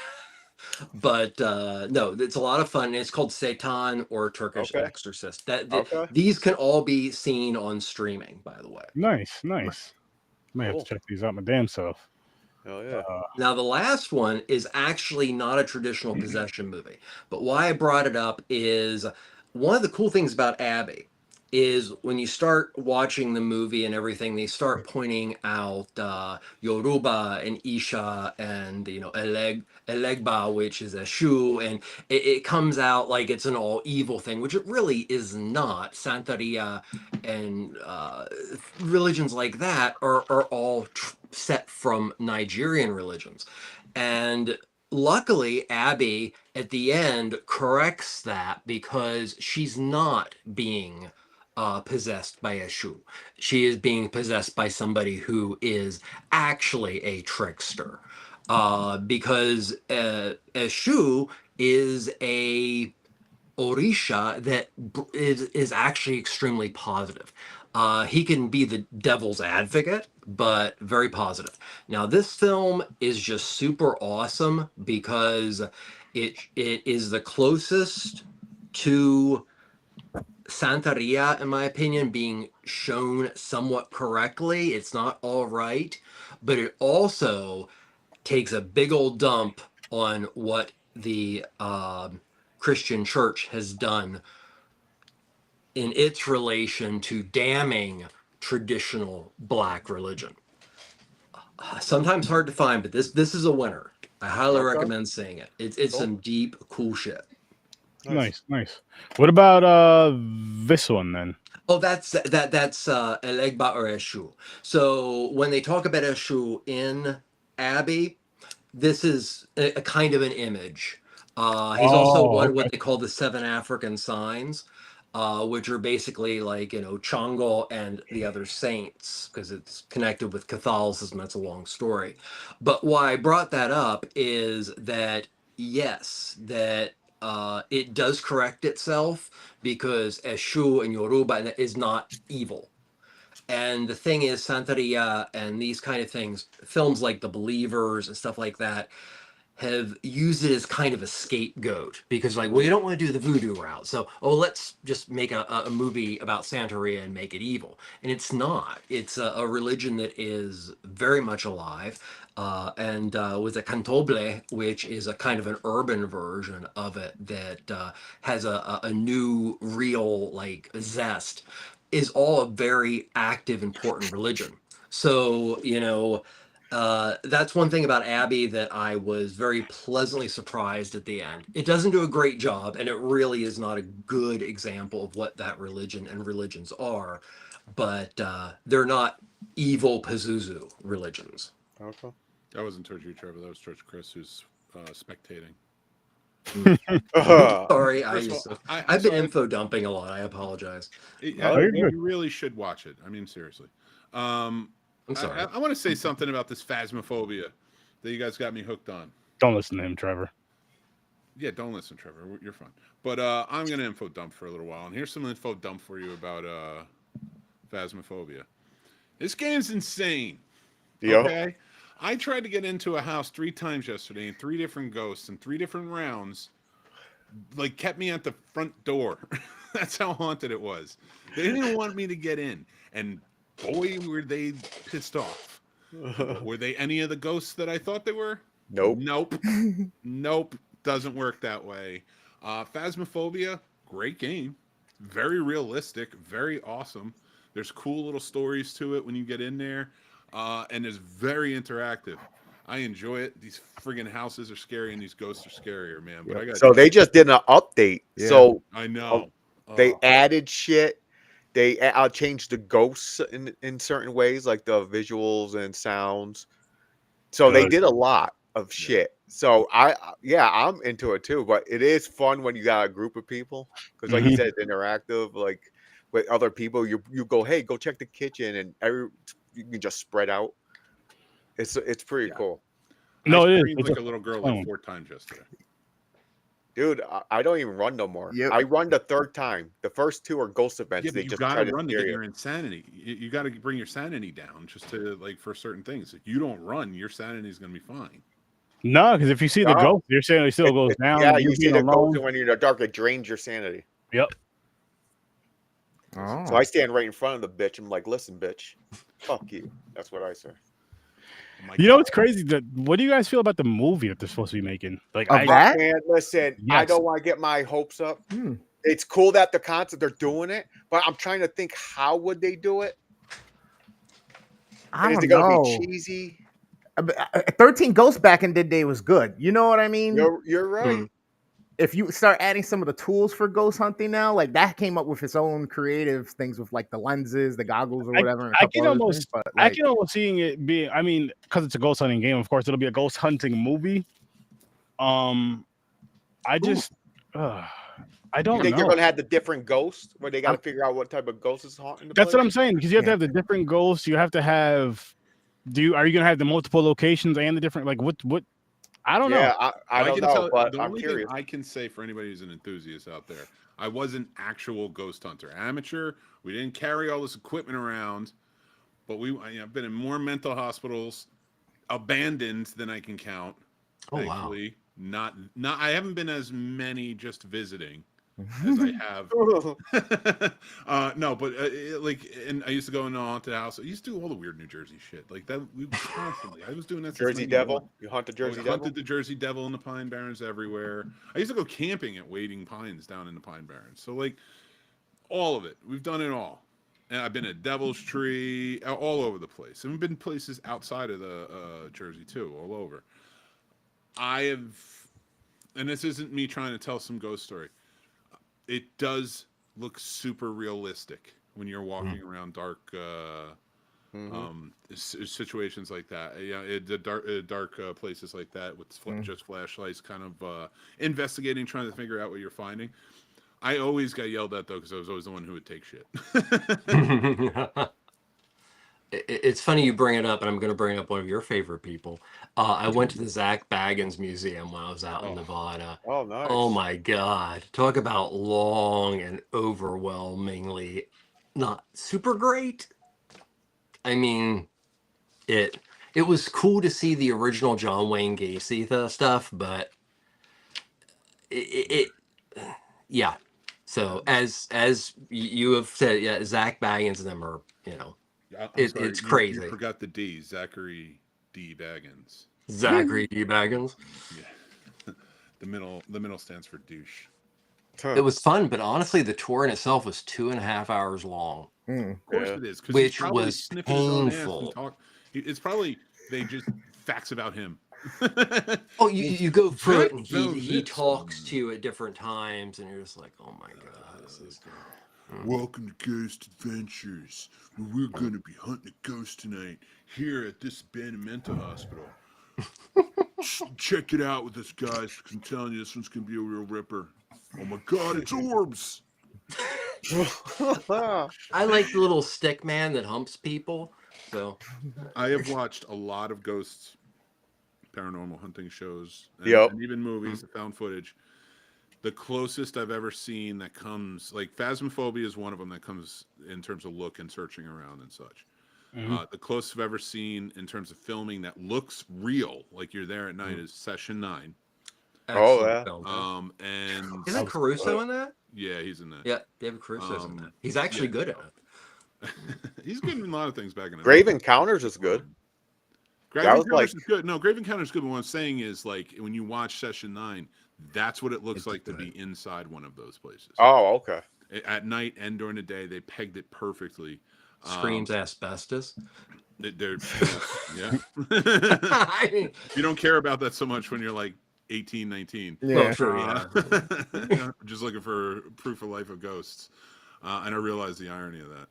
But no, it's a lot of fun. It's called Satan or Turkish Exorcist. These can all be seen on streaming, by the way. Nice. Might have to check these out my damn self. Oh yeah. Now the last one is actually not a traditional possession movie, but why I brought it up is one of the cool things about Abby is when you start watching the movie and everything, they start pointing out Yoruba and Isha and Elegba, which is a shoe, and it comes out like it's an all evil thing, which it really is not. Santeria and religions like that are all set from Nigerian religions, and luckily, Abby at the end corrects that because she's not being possessed by Eshu. She is being possessed by somebody who is actually a trickster. Because Eshu is a Orisha that is actually extremely positive. He can be the devil's advocate, but very positive. Now, this film is just super awesome because it is the closest to Santeria, in my opinion, being shown somewhat correctly. It's not all right, but it also takes a big old dump on what the Christian church has done in its relation to damning traditional Black religion. Sometimes hard to find, but this is a winner. I highly recommend seeing it. It's some deep, cool shit. Nice. What about this one then? Oh, that's Elegba or Eshu. So when they talk about Eshu in Abbey, this is a kind of an image. He's also Oh, one okay. what they call the seven African signs, which are basically like Chang'o and the other saints, because it's connected with Catholicism. That's a long story, but why I brought that up is that yes, that it does correct itself because Eshu in Yoruba is not evil. And the thing is, Santeria and these kind of things, films like The Believers and stuff like that, have used it as kind of a scapegoat because, like, well, you don't want to do the voodoo route. So, oh, let's just make a movie about Santeria and make it evil. And it's not. It's a religion that is very much alive. And with a cantoble, which is a kind of an urban version of it that has a new, real, like, zest, is all a very active, important religion. So, that's one thing about Abby that I was very pleasantly surprised at the end. It doesn't do a great job, and it really is not a good example of what that religion and religions are, but they're not evil Pazuzu religions. Okay. That wasn't towards you, Trevor. That was towards Chris, who's spectating. Sorry, First of all, I've been sorry. info dumping a lot. I apologize. You really should watch it. I mean, seriously. I'm sorry. I want to say something about this phasmophobia that you guys got me hooked on. Don't listen to him, Trevor. Yeah, don't listen, Trevor. You're fine. But I'm going to info dump for a little while. And here's some info dump for you about phasmophobia. This game's insane. Yep. Okay? I tried to get into a house 3 times yesterday, and 3 different ghosts and 3 different rounds like kept me at the front door. That's how haunted it was. They didn't want me to get in. And boy, were they pissed off. Were they any of the ghosts that I thought they were? Nope. Nope. Doesn't work that way. Phasmophobia, great game. Very realistic. Very awesome. There's cool little stories to it when you get in there. And it's very interactive. I enjoy it. These friggin' houses are scary and these ghosts are scarier, man. But I got So they just did an update. Yeah. So I know. they added shit. They changed the ghosts in certain ways, like the visuals and sounds. So they did a lot of shit. So I'm into it too. But it is fun when you got a group of people because, like you said, it's interactive. Like with other people, you go, hey, go check the kitchen, and you can just spread out. It's pretty cool. No, I it screamed is. like a little girl like 4 times yesterday. Dude, I don't even run no more. Yep. I run the 3rd time. The first 2 are ghost events. Yeah, They but you just gotta try to run to scare get you. your insanity. You got to bring your sanity down just to like for certain things. If you don't run, your sanity is gonna be fine. No, because if you see the No. ghost, your sanity still goes down. Yeah, you you see being the alone. ghost, and when you're in the dark, it drains your sanity. Yep. Oh. So I stand right in front of the bitch. I'm like, listen, bitch, fuck you. That's what I say. Oh my You know God. what's crazy? What do you guys feel about the movie that they're supposed to be making? Like, Of that? Man, listen, I Yes. don't want to get my hopes up. Hmm. It's cool that the concept they're doing it, but I'm trying to think how would they do it? I Is don't it gonna know. be cheesy? 13 Ghosts back in the day was good. You know what I mean? You're right. If you start adding some of the tools for ghost hunting now, like that came up with its own creative things with like the lenses, the goggles, or whatever. And a I couple can other almost, things, but I like, can almost seeing it being. I mean, because it's a ghost hunting game, of course, it'll be a ghost hunting movie. I just, I don't You think know. you're gonna have the different ghosts where they got to figure out what type of ghost is haunting the That's what place? I'm saying because you have to have the different ghosts. You have to have. Are you gonna have the multiple locations and the different like what? I don't know. I don't can know, tell, but the I'm only curious. thing I can say for anybody who's an enthusiast out there, I was an actual ghost hunter, amateur. We didn't carry all this equipment around, but I've been in more mental hospitals, abandoned than I can count. Oh, wow. Thankfully, not. I haven't been as many just visiting as I have. No, but and I used to go into a haunted house. I used to do all the weird New Jersey shit like that. We constantly. I was doing that. Jersey since Devil. 91. You hunt the We Jersey Devil. hunted the Jersey Devil in the Pine Barrens everywhere. I used to go camping at Wading Pines down in the Pine Barrens. So like all of it. We've done it all. And I've been at Devil's Tree, all over the place. And we've been places outside of the Jersey too, all over. And this isn't me trying to tell some ghost story. it does look super realistic when you're walking around dark situations like that. Yeah, the dark places like that with just flashlights, kind of investigating, trying to figure out what you're finding. I always got yelled at though because I was always the one who would take shit. It's funny you bring it up, and I'm going to bring up one of your favorite people. I went to the Zach Baggins Museum when I was out in Nevada. Oh, nice. Oh my God. Talk about long and overwhelmingly not super great. I mean, it was cool to see the original John Wayne Gacy stuff, but yeah. So as you have said, yeah, Zach Baggins and them are, I'm sorry, it's crazy. You forgot the D, Zachary D. Baggins. Zachary D. Baggins. Yeah, the middle stands for douche. It was fun, but honestly, the tour in itself was 2.5 hours long. Of course it is, which was painful. It's probably they just facts about him. Oh, you go through it, and he talks to you at different times, and you're just like, oh my God, this is good. Welcome to Ghost Adventures. We're going to be hunting a ghost tonight here at this abandoned mental hospital. Check it out with us, guys. I'm telling you, this one's going to be a real ripper. Oh my God, it's orbs. I like the little stick man that humps people. So I have watched a lot of ghosts, paranormal hunting shows, and, Yep. and even movies, the found footage. The closest I've ever seen that comes, like Phasmophobia is one of them that comes in terms of look and searching around and such. The closest I've ever seen in terms of filming that looks real, like you're there at night, is Session 9. Oh, yeah. film. And Isn't Caruso in that? yeah, he's in that. Yeah, David Caruso's in that. He's actually good at it. He's good in a lot of things back in the Grave day. Encounters is good. Grave Encounters is good. No, Grave Encounters is good. But what I'm saying is, like, when you watch Session 9, that's what it looks like to be inside one of those places. Oh, okay. At night and during the day, they pegged it perfectly. Screams asbestos. They're yeah. You don't care about that so much when you're like 18, 19. Yeah. Well, true, yeah. Just looking for proof of life of ghosts. And I realize the irony of that.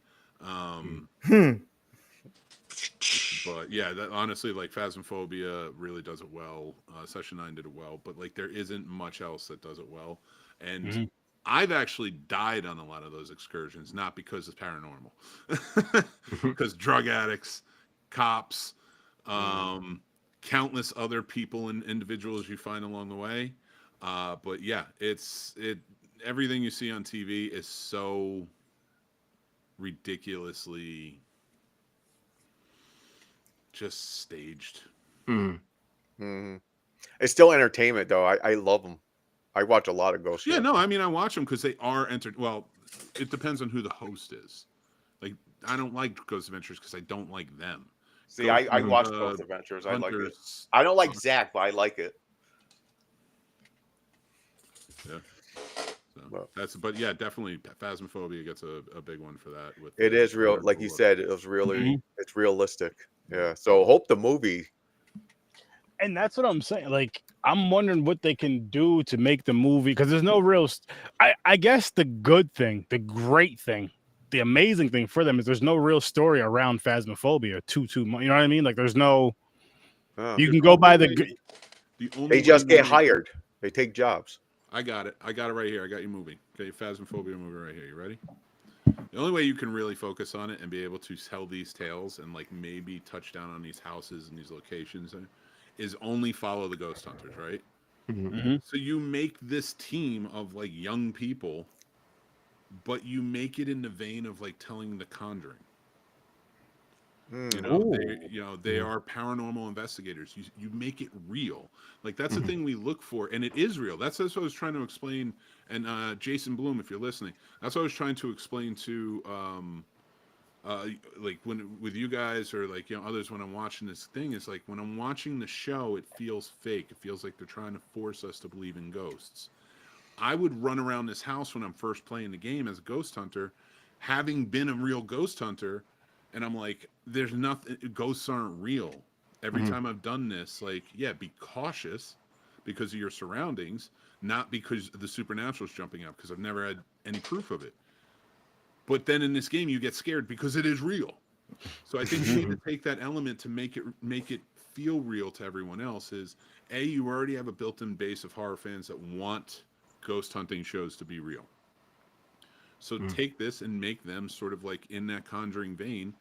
But yeah, that honestly, like Phasmophobia really does it well. Session 9 did it well, but like there isn't much else that does it well. And I've actually died on a lot of those excursions, not because it's paranormal, because drug addicts, cops, countless other people and individuals you find along the way. But yeah, everything you see on TV is so ridiculously just staged. It's still entertainment, though. I love them. I watch a lot of ghost shows. Yeah, no, I mean, I watch them because they are well, it depends on who the host is. Like, I don't like Ghost Adventures because I don't like them. See, I watch Ghost Adventures. I like it. I don't like Zach, but I like it. Yeah. But yeah, definitely Phasmophobia gets a big one for that. It is real, like you said. It was really, it's realistic. Yeah. So hope the movie. And that's what I'm saying. Like, I'm wondering what they can do to make the movie, because there's no real. I guess the good thing, the great thing, the amazing thing for them is there's no real story around Phasmophobia. You know what I mean? Like, there's no. You can go by They just get hired. They take jobs. I got it right here. I got your movie. Got your Phasmophobia movie right here. You ready? The only way you can really focus on it and be able to tell these tales and like maybe touch down on these houses and these locations is only follow the ghost hunters, right? So you make this team of like young people, but you make it in the vein of like telling The Conjuring. They are paranormal investigators. You make it real. Like that's the thing we look for, and it is real. That's what I was trying to explain. And Jason Bloom, if you're listening, that's what I was trying to explain to like with you guys or like others when I'm watching this thing. Is like when I'm watching the show, it feels fake. It feels like they're trying to force us to believe in ghosts. I would run around this house when I'm first playing the game as a ghost hunter, having been a real ghost hunter. And I'm like, there's nothing, ghosts aren't real. Every time I've done this, like, yeah, be cautious because of your surroundings, not because the supernatural is jumping out, because I've never had any proof of it. But then in this game, you get scared because it is real. So I think you need to take that element to make it feel real to everyone else. Is you already have a built-in base of horror fans that want ghost hunting shows to be real. So take this and make them sort of like in that Conjuring vein,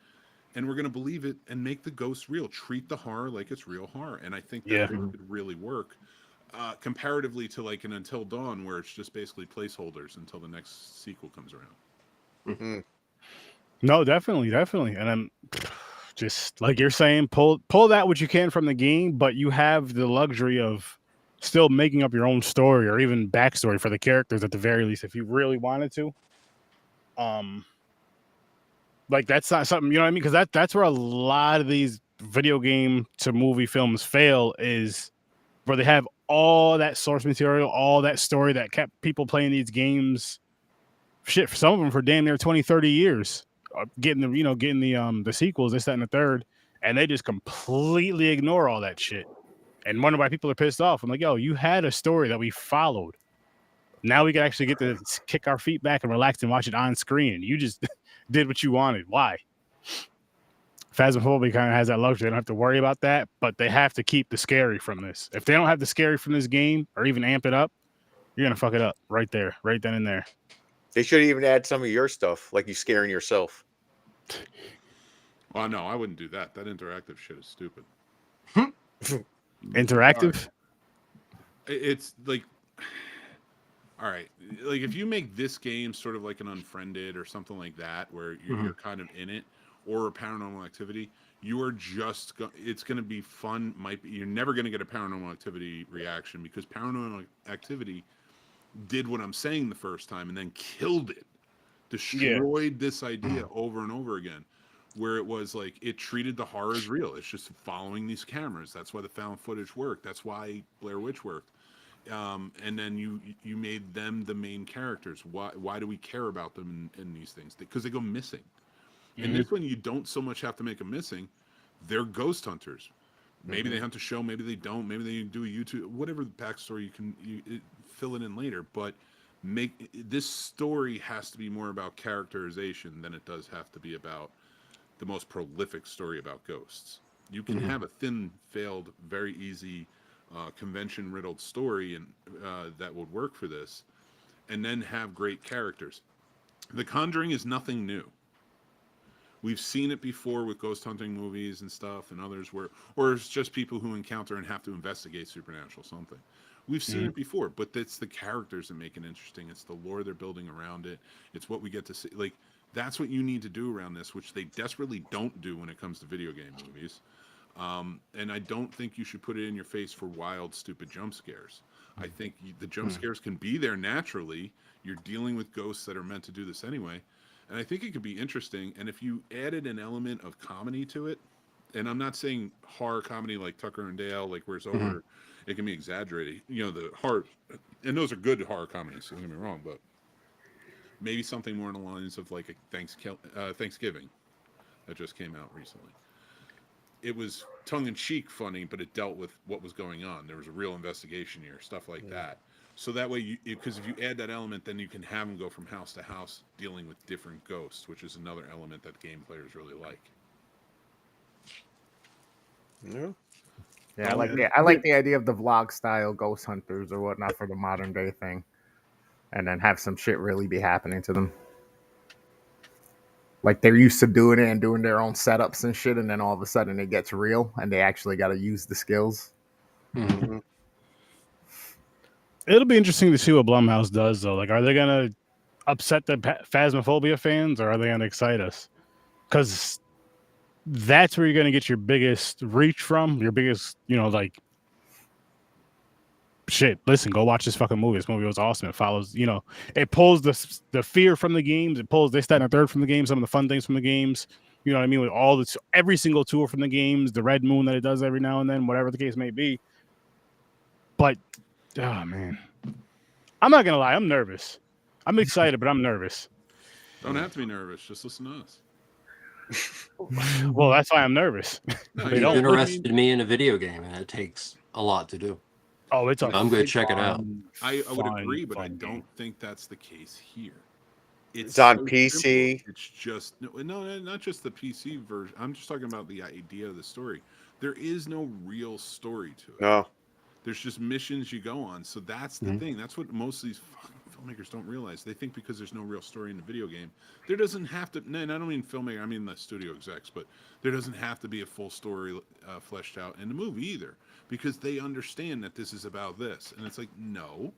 and we're going to believe it and make the ghosts real. Treat the horror like it's real horror, and I think that would really work. Comparatively to like an Until Dawn, where it's just basically placeholders until the next sequel comes around. Mm-hmm. No, definitely, and I'm just like you're saying, pull that what you can from the game, but you have the luxury of still making up your own story or even backstory for the characters at the very least, if you really wanted to. Like that's not something, you know what I mean? Because that's where a lot of these video game to movie films fail, is where they have all that source material, all that story that kept people playing these games. Shit, for some of them for damn near 20, 30 years, getting the sequels, this, that, and the third, and they just completely ignore all that shit and wonder why people are pissed off. I'm like, yo, you had a story that we followed. Now we can actually get to kick our feet back and relax and watch it on screen. You just did what you wanted. Why? Phasmophobia kind of has that luxury. They don't have to worry about that, but they have to keep the scary from this. If they don't have the scary from this game or even amp it up, you're going to fuck it up right there, right then and there. They should even add some of your stuff, like you scaring yourself. Well, no, I wouldn't do that. That interactive shit is stupid. Interactive? It's like, all right, like if you make this game sort of like an Unfriended or something like that, where you're kind of in it, or a Paranormal Activity, you are just it's going to be fun. You're never going to get a Paranormal Activity reaction, because Paranormal Activity did what I'm saying the first time and then killed it, destroyed this idea over and over again, where it was like it treated the horror as real. It's just following these cameras. That's why the found footage worked. That's why Blair Witch worked. And then you made them the main characters. Why do we care about them in these things? Because they go missing. In this one, you don't so much have to make them missing. They're ghost hunters. Maybe they hunt a show, maybe they don't. Maybe they do a YouTube, whatever the backstory you can fill it in later. But this story has to be more about characterization than it does have to be about the most prolific story about ghosts. You can have a thin, failed, very easy, convention-riddled story and that would work for this, and then have great characters. The Conjuring is nothing new. We've seen it before with ghost hunting movies and stuff, and others or it's just people who encounter and have to investigate supernatural something. We've seen it before, but it's the characters that make it interesting. It's the lore they're building around it. It's what we get to see. Like, that's what you need to do around this, which they desperately don't do when it comes to video game movies. And I don't think you should put it in your face for wild, stupid jump scares. I think the jump scares can be there naturally. You're dealing with ghosts that are meant to do this anyway. And I think it could be interesting. And if you added an element of comedy to it, and I'm not saying horror comedy like Tucker and Dale, like where it's over, it can be exaggerated. You know, the horror, and those are good horror comedies, don't get me wrong, but maybe something more in the lines of like a Thanksgiving that just came out recently. It was tongue-in-cheek funny, but it dealt with what was going on. There was a real investigation here, stuff like that. So that way, because if you add that element, then you can have them go from house to house dealing with different ghosts, which is another element that game players really like. Yeah, I like the idea of the vlog style ghost hunters or whatnot for the modern day thing, and then have some shit really be happening to them. Like they're used to doing it and doing their own setups and shit, and then all of a sudden it gets real, and they actually got to use the skills. It'll be interesting to see what Blumhouse does, though. Like, are they gonna upset the Phasmophobia fans, or are they gonna excite us? Because that's where you're gonna get your biggest reach from, your biggest, like, shit. Listen, go watch this fucking movie. This movie was awesome. It follows, it pulls the fear from the games. It pulls this, that, and the third from the games. Some of the fun things from the games. You know what I mean? With every single tour from the games, the red moon that it does every now and then, whatever the case may be. But oh man, I'm not gonna lie, I'm nervous. I'm excited, but I'm nervous. Don't have to be nervous. Just listen to us. Well, that's why I'm nervous. No, You've interested me in a video game, and it takes a lot to do. Oh, it's a I'm gonna check it out. I would fun, agree, but I fun game. don't think that's the case here. It's on so PC. simple. It's just not just the PC version. I'm just talking about the idea of the story. There is no real story to it. No. There's just missions you go on. So that's the thing. That's what most of these fucking filmmakers don't realize. They think because there's no real story in the video game, there doesn't have to. And I don't mean filmmaker. I mean the studio execs. But there doesn't have to be a full story fleshed out in the movie either, because they understand that this is about this. And it's like, no,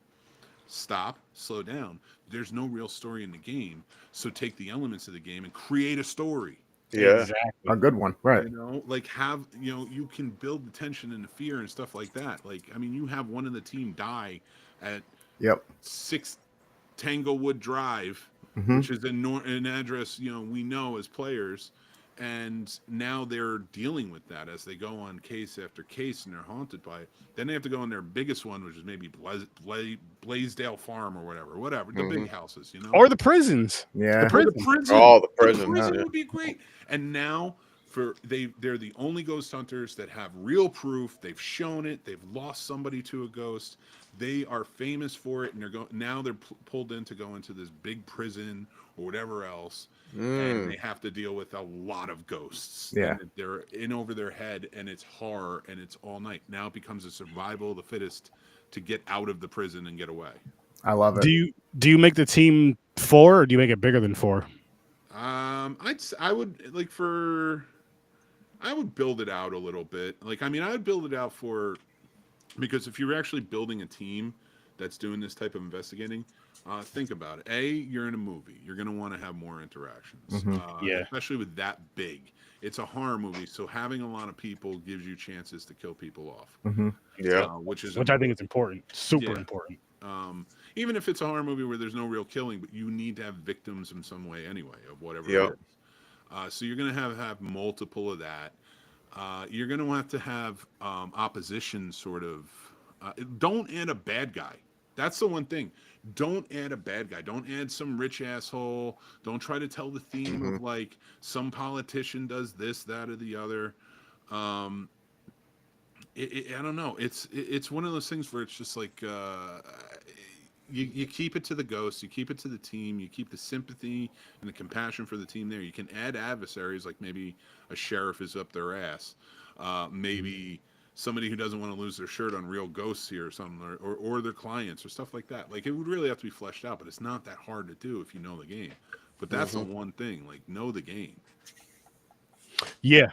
stop, slow down. There's no real story in the game. So take the elements of the game and create a story. Yeah. Exactly. A good one, right? You know, like you can build the tension and the fear and stuff like that. Like, I mean, you have one of the team die at Yep. 6 Tanglewood Drive, Mhm. which is an address, we know as players. And now they're dealing with that as they go on case after case, and they're haunted by it. Then they have to go on their biggest one, which is maybe Blaisdell Farm or whatever, the big houses, Or the prisons. Yeah. The prison. Oh, the The prison. prison Yeah. would be great. And now they're the only ghost hunters that have real proof. They've shown it. They've lost somebody to a ghost. They are famous for it, and they're pulled in to go into this big prison or whatever else, and they have to deal with a lot of ghosts. Yeah. And they're in over their head, and it's horror, and it's all night. Now it becomes a survival of the fittest to get out of the prison and get away. I love it. Do you make the team 4, or do you make it bigger than 4? I would build it out a little bit. Like, I mean, I would build it out because if you're actually building a team that's doing this type of investigating, think about it. You're in a movie. You're going to want to have more interactions. Yeah. Especially with that big. It's a horror movie, so having a lot of people gives you chances to kill people off. Yeah. Which I think is important. Super Yeah. important. Even if it's a horror movie where there's no real killing, but you need to have victims in some way anyway of whatever Yep. it is. So you're going to have multiple of that. You're going to have opposition sort of. Don't add a bad guy. That's the one thing. Don't add a bad guy. Don't add some rich asshole. Don't try to tell the theme of like some politician does this, that, or the other. I don't know. It's one of those things where it's just like you keep it to the ghost, you keep it to the team, you keep the sympathy and the compassion for the team there. You can add adversaries, like maybe a sheriff is up their ass, maybe somebody who doesn't want to lose their shirt on real ghosts here or something, or their clients or stuff like that. Like, it would really have to be fleshed out, but it's not that hard to do if you know the game. But that's the one thing, like, know the game. Yeah.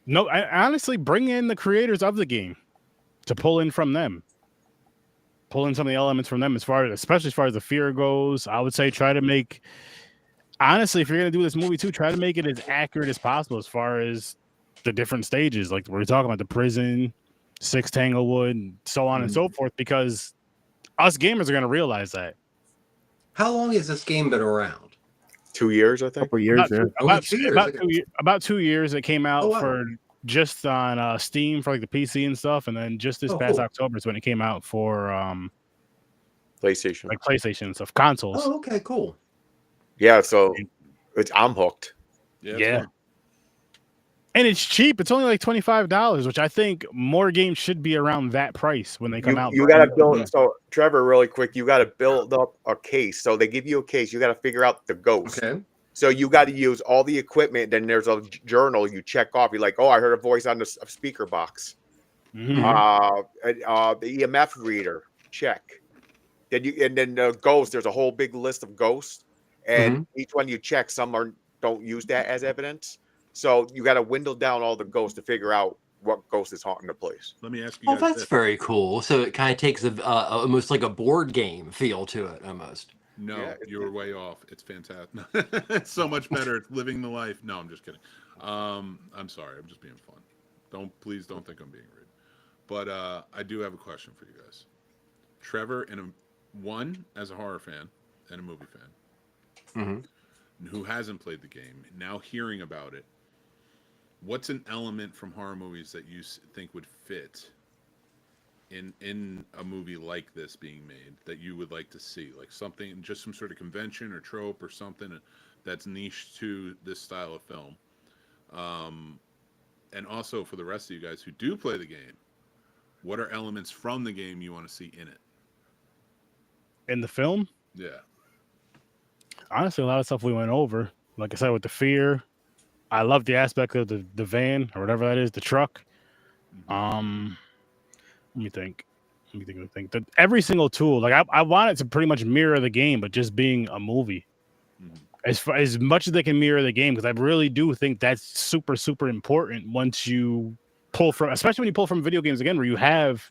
No, I honestly bring in the creators of the game to pull in from them. Pull in some of the elements from them, especially as far as the fear goes. I would say try to make, honestly, if you're going to do this movie too, try to make it as accurate as possible as far as the different stages. Like we're talking about the prison, 6 Tanglewood, and so on and so forth, because us gamers are going to realize that. How long has this game been around? 2 years, I think. Couple years. About 2 years. about 2 years. It came out Oh, wow. for just on Steam for like the PC and stuff, and then just this past cool. October is when it came out for PlayStation. like PlayStation and stuff, consoles. Oh, okay, cool. Yeah, so I'm hooked. Yeah. And it's cheap. It's only like $25, which I think more games should be around that price when they come out. You got to build. So, Trevor, really quick, you got to build up a case. So they give you a case. You got to figure out the ghost. Okay. So you got to use all the equipment. Then there's a journal you check off. You're like, oh, I heard a voice on the speaker box. Mhm. The EMF reader, check. Then the ghost. There's a whole big list of ghosts, and each one you check. Some don't use that as evidence. So you got to window down all the ghosts to figure out what ghost is haunting the place. Let me ask you Oh, guys that's this. very cool. So it kind of takes almost like a board game feel to it, almost. No, Yeah, you were way off. It's fantastic. It's so much better. It's living the life. No, I'm just kidding. I'm sorry. I'm just being fun. Please don't think I'm being rude. But I do have a question for you guys. Trevor, one as a horror fan and a movie fan, who hasn't played the game, now hearing about it, what's an element from horror movies that you think would fit in a movie like this being made that you would like to see? Like something, just some sort of convention or trope or something that's niche to this style of film. And also for the rest of you guys who do play the game, what are elements from the game you want to see in it? In the film, Yeah. honestly, a lot of stuff we went over. Like I said, with the fear, I love the aspect of the van or whatever that is, the truck. Um, let me think. Let me think. Every single tool, like I want it to pretty much mirror the game, but just being a movie. As much as they can mirror the game, because I really do think that's super, super important once you pull from, especially when you pull from video games again, where you have,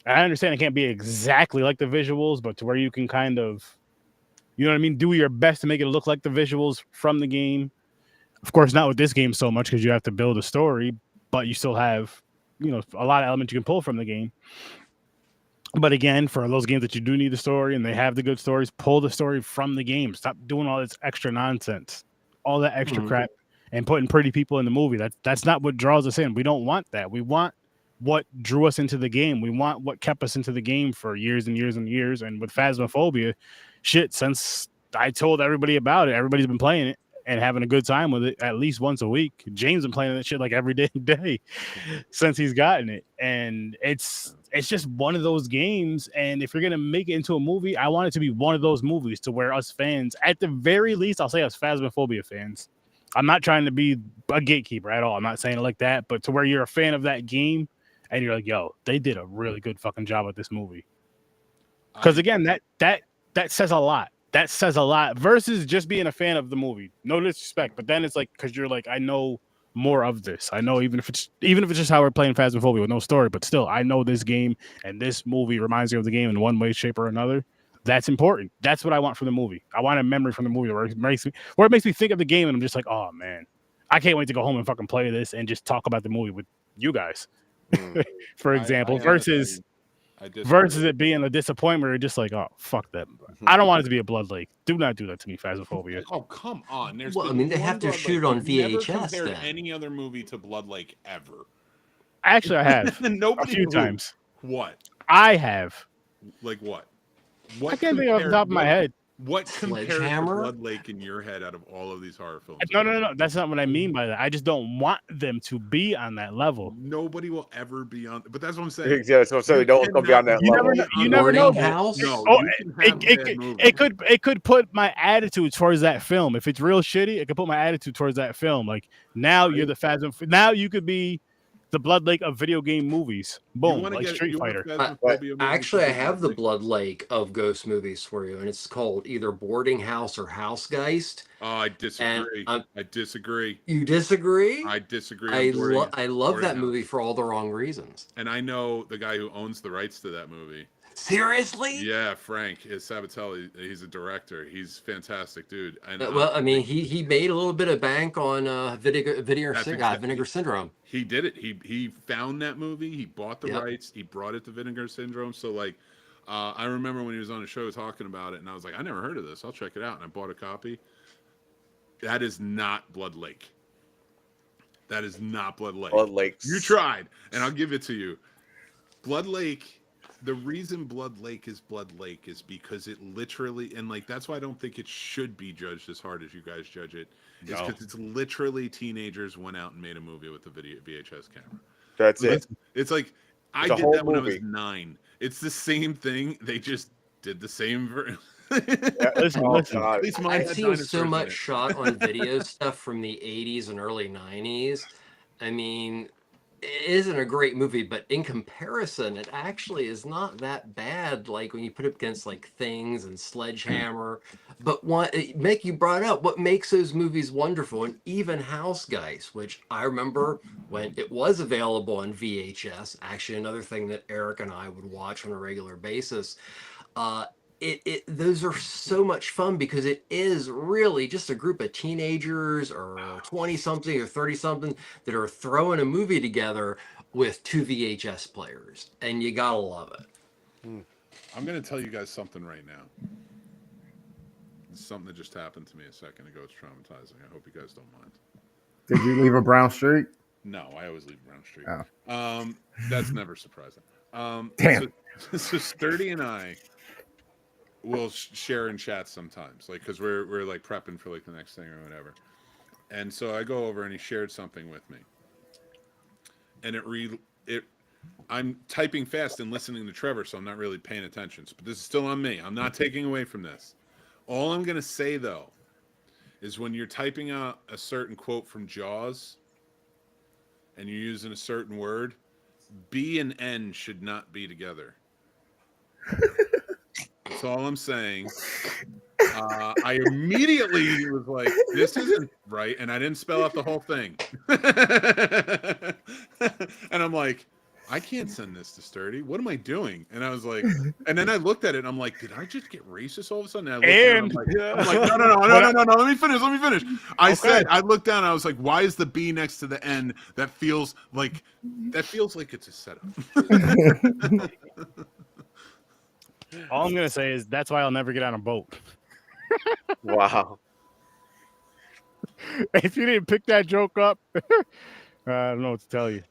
I understand it can't be exactly like the visuals, but to where you can kind of, you know what I mean, do your best to make it look like the visuals from the game. Of course, not with this game so much because you have to build a story, but you still have, a lot of elements you can pull from the game. But again, for those games that you do need the story and they have the good stories, pull the story from the game. Stop doing all this extra nonsense, all that extra crap, and putting pretty people in the movie. That's not what draws us in. We don't want that. We want what drew us into the game. We want what kept us into the game for years and years and years. And with Phasmophobia, shit, since I told everybody about it, everybody's been playing it and having a good time with it at least once a week. James been playing that shit like every day since he's gotten it. And it's just one of those games. And if you're gonna make it into a movie, I want it to be one of those movies to where us fans, at the very least, I'll say us Phasmophobia fans. I'm not trying to be a gatekeeper at all. I'm not saying it like that, but to where you're a fan of that game and you're like, yo, they did a really good fucking job with this movie. Because again, that says a lot. That says a lot versus just being a fan of the movie. No disrespect, but then it's like, because you're like, I know more of this. I know even if it's just how we're playing Phasmophobia with no story, but still, I know this game and this movie reminds me of the game in one way, shape, or another. That's important. That's what I want from the movie. I want a memory from the movie where it makes me think of the game, and I'm just like, oh man, I can't wait to go home and fucking play this and just talk about the movie with you guys, for example, versus it being a disappointment or just like, oh, fuck that. I don't want it to be a Blood Lake. Do not do that to me, Phasmophobia. Oh, come on. Well, I mean, they have to shoot on VHS never then. any other movie to Blood Lake ever. Actually, I have. Nobody a few times. What? I have. Like what? I can't think off the top of my head. What compares to Sledgehammer? Blood Lake in your head out of all of these horror films? No. That's not what I mean by that. I just don't want them to be on that level. Nobody will ever be on. But that's what I'm saying. Yeah, so no one's gonna be on that level. You never know. House? No, Oh, you can have bad movies. it could put my attitude towards that film. If it's real shitty, it could put my attitude towards that film. Like now you're the Phasm. Now you could be the Blood Lake of video game movies. Boom, like Street Fighter. Actually, I have the Blood Lake of ghost movies for you, and it's called either Boarding House or Housegeist. Oh, I disagree. I disagree. You disagree? I disagree. I love that movie for all the wrong reasons. And I know the guy who owns the rights to that movie. Seriously? Yeah, Frank is Sabatelli. He's a director. He's fantastic, dude. And well, I mean, he made a little bit of bank on Vinegar Syndrome. He did it. He found that movie. He bought the rights. He brought it to Vinegar Syndrome. So like, I remember when he was on the show talking about it, and I was like, I never heard of this. I'll check it out. And I bought a copy. That is not Blood Lake. That is not Blood Lake. Blood Lakes. You tried, and I'll give it to you. Blood Lake. The reason Blood Lake is because it literally, and like that's why I don't think it should be judged as hard as you guys judge it. Is because it's literally teenagers went out and made a movie with a VHS camera. That's it. It's like I did that when I was 9. It's the same thing. They just did the same. Listen. At least mine I've had seen dinosaurs so in much it. shot on video stuff from the 80s and early 90s. I mean, it isn't a great movie, but in comparison, it actually is not that bad. Like when you put it against like Things and Sledgehammer. But you brought up what makes those movies wonderful, and even Housegeist, which I remember when it was available on VHS. Actually, another thing that Eric and I would watch on a regular basis. Those are so much fun because it is really just a group of teenagers or 20-something or 30-something that are throwing a movie together with 2 VHS players, and you gotta love it. I'm gonna tell you guys something right now. It's something that just happened to me a second ago. It's traumatizing. I hope you guys don't mind. Did you leave a brown streak? No, I always leave Brown Street. Oh. That's never surprising. Damn. So Sturdy and I will share in chats sometimes, like because we're like prepping for like the next thing or whatever. And so I go over and he shared something with me, and I'm typing fast and listening to Trevor, so I'm not really paying attention. But this is still on me. I'm not taking away from this. All I'm going to say, though, is when you're typing out a certain quote from Jaws and you're using a certain word, B and N should not be together. That's all I'm saying. I immediately was like, this isn't right. And I didn't spell out the whole thing. And I'm like, I can't send this to Sturdy. What am I doing? And I was like, and then I looked at it and I'm like, did I just get racist all of a sudden? And I looked down, I'm like, no, let me finish. I said, I looked down and I was like, why is the B next to the N? That feels like it's a setup. All I'm gonna say is that's why I'll never get on a boat. Wow. If you didn't pick that joke up, I don't know what to tell you.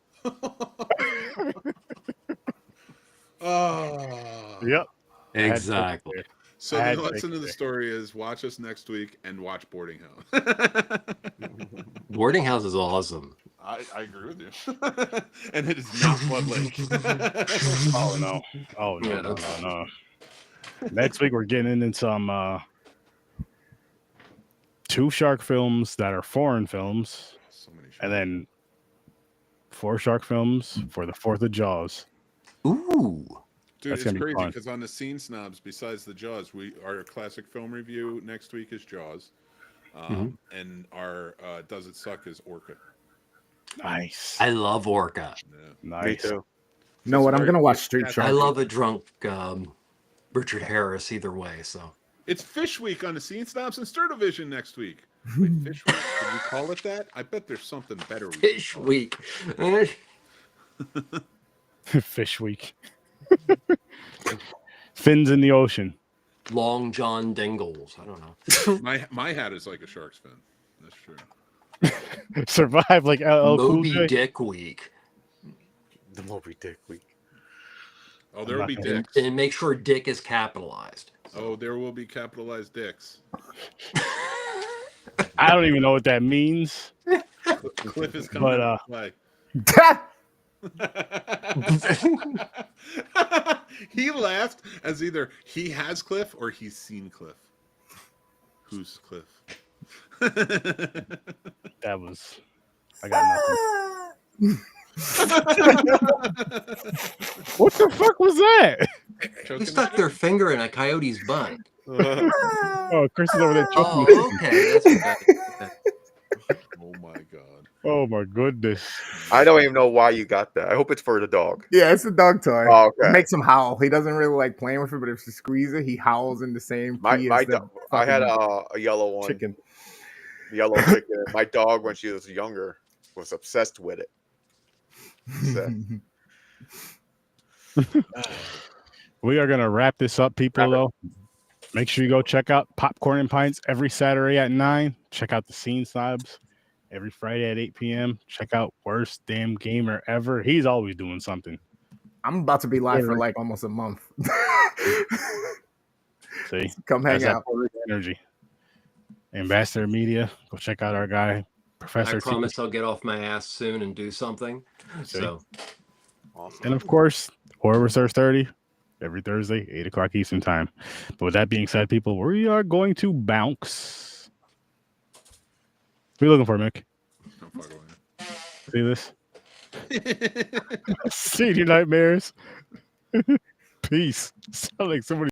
Oh. Yep. Exactly. So the lesson of the story is watch us next week and watch Boarding House. Boarding House is awesome. I agree with you. And it is not Blood Lake. Oh no. Oh no, Yeah, no. Next week we're getting into some 2 shark films that are foreign films, So many and then 4 shark films for the 4th of Jaws. Ooh. Dude, That's it's gonna be crazy fun. because on the Scene Snobs, besides the Jaws, our classic film review next week is Jaws. And our Does It Suck is Orca. Nice. I love Orca. Yeah. Nice. Me too. You know what? I'm gonna watch Street I Shark. I love a drunk Richard Harris either way. So It's Fish Week on the Scene Snobs and Sturdovision next week. Wait, Fish Week? Did we call it that? I bet there's something better. Fish Week. Fish week. Fins in the ocean. Long John Dingles. I don't know. My hat is like a shark's fin. That's true. Survive like LL Cool Moby J. Dick Week. The Moby Dick week. Oh, there will be not And, dicks. and make sure Dick is capitalized. Oh, there will be capitalized dicks. I don't even know what that means. Cliff is coming But, out to play. He laughed as either he has Cliff or he's seen Cliff. Who's Cliff? That was. I got nothing. What the fuck was that? He stuck their finger in a coyote's butt. Oh, Chris is over there choking. Oh, okay. That's okay. Oh my god. Oh my goodness. I don't even know why you got that. I hope it's for the dog. Yeah, it's a dog toy. Oh, okay. It makes him howl. He doesn't really like playing with it, but if you squeeze it, he howls in the same key as the I had fucking a yellow one. chicken. Yellow chicken. My dog, when she was younger, was obsessed with it. So, We are gonna wrap this up, people. Though, make sure you go check out Popcorn and Pints every Saturday at 9. Check out the Scene Snobs every Friday at 8 p.m. Check out Worst Damn Gamer Ever. He's always doing something. I'm about to be live for like almost a month. See, Come hang that's that out. Puerto Rican energy. Ambassador Media. Go check out our guy, Professor I T. promise I'll get off my ass soon and do something. So awesome. And of course, Horror Research 30 every Thursday, 8 o'clock Eastern time. But with that being said, people, we are going to bounce. What are you looking for, Mick? Don't fuck See this? with me. See your nightmares. Peace. Sound like somebody.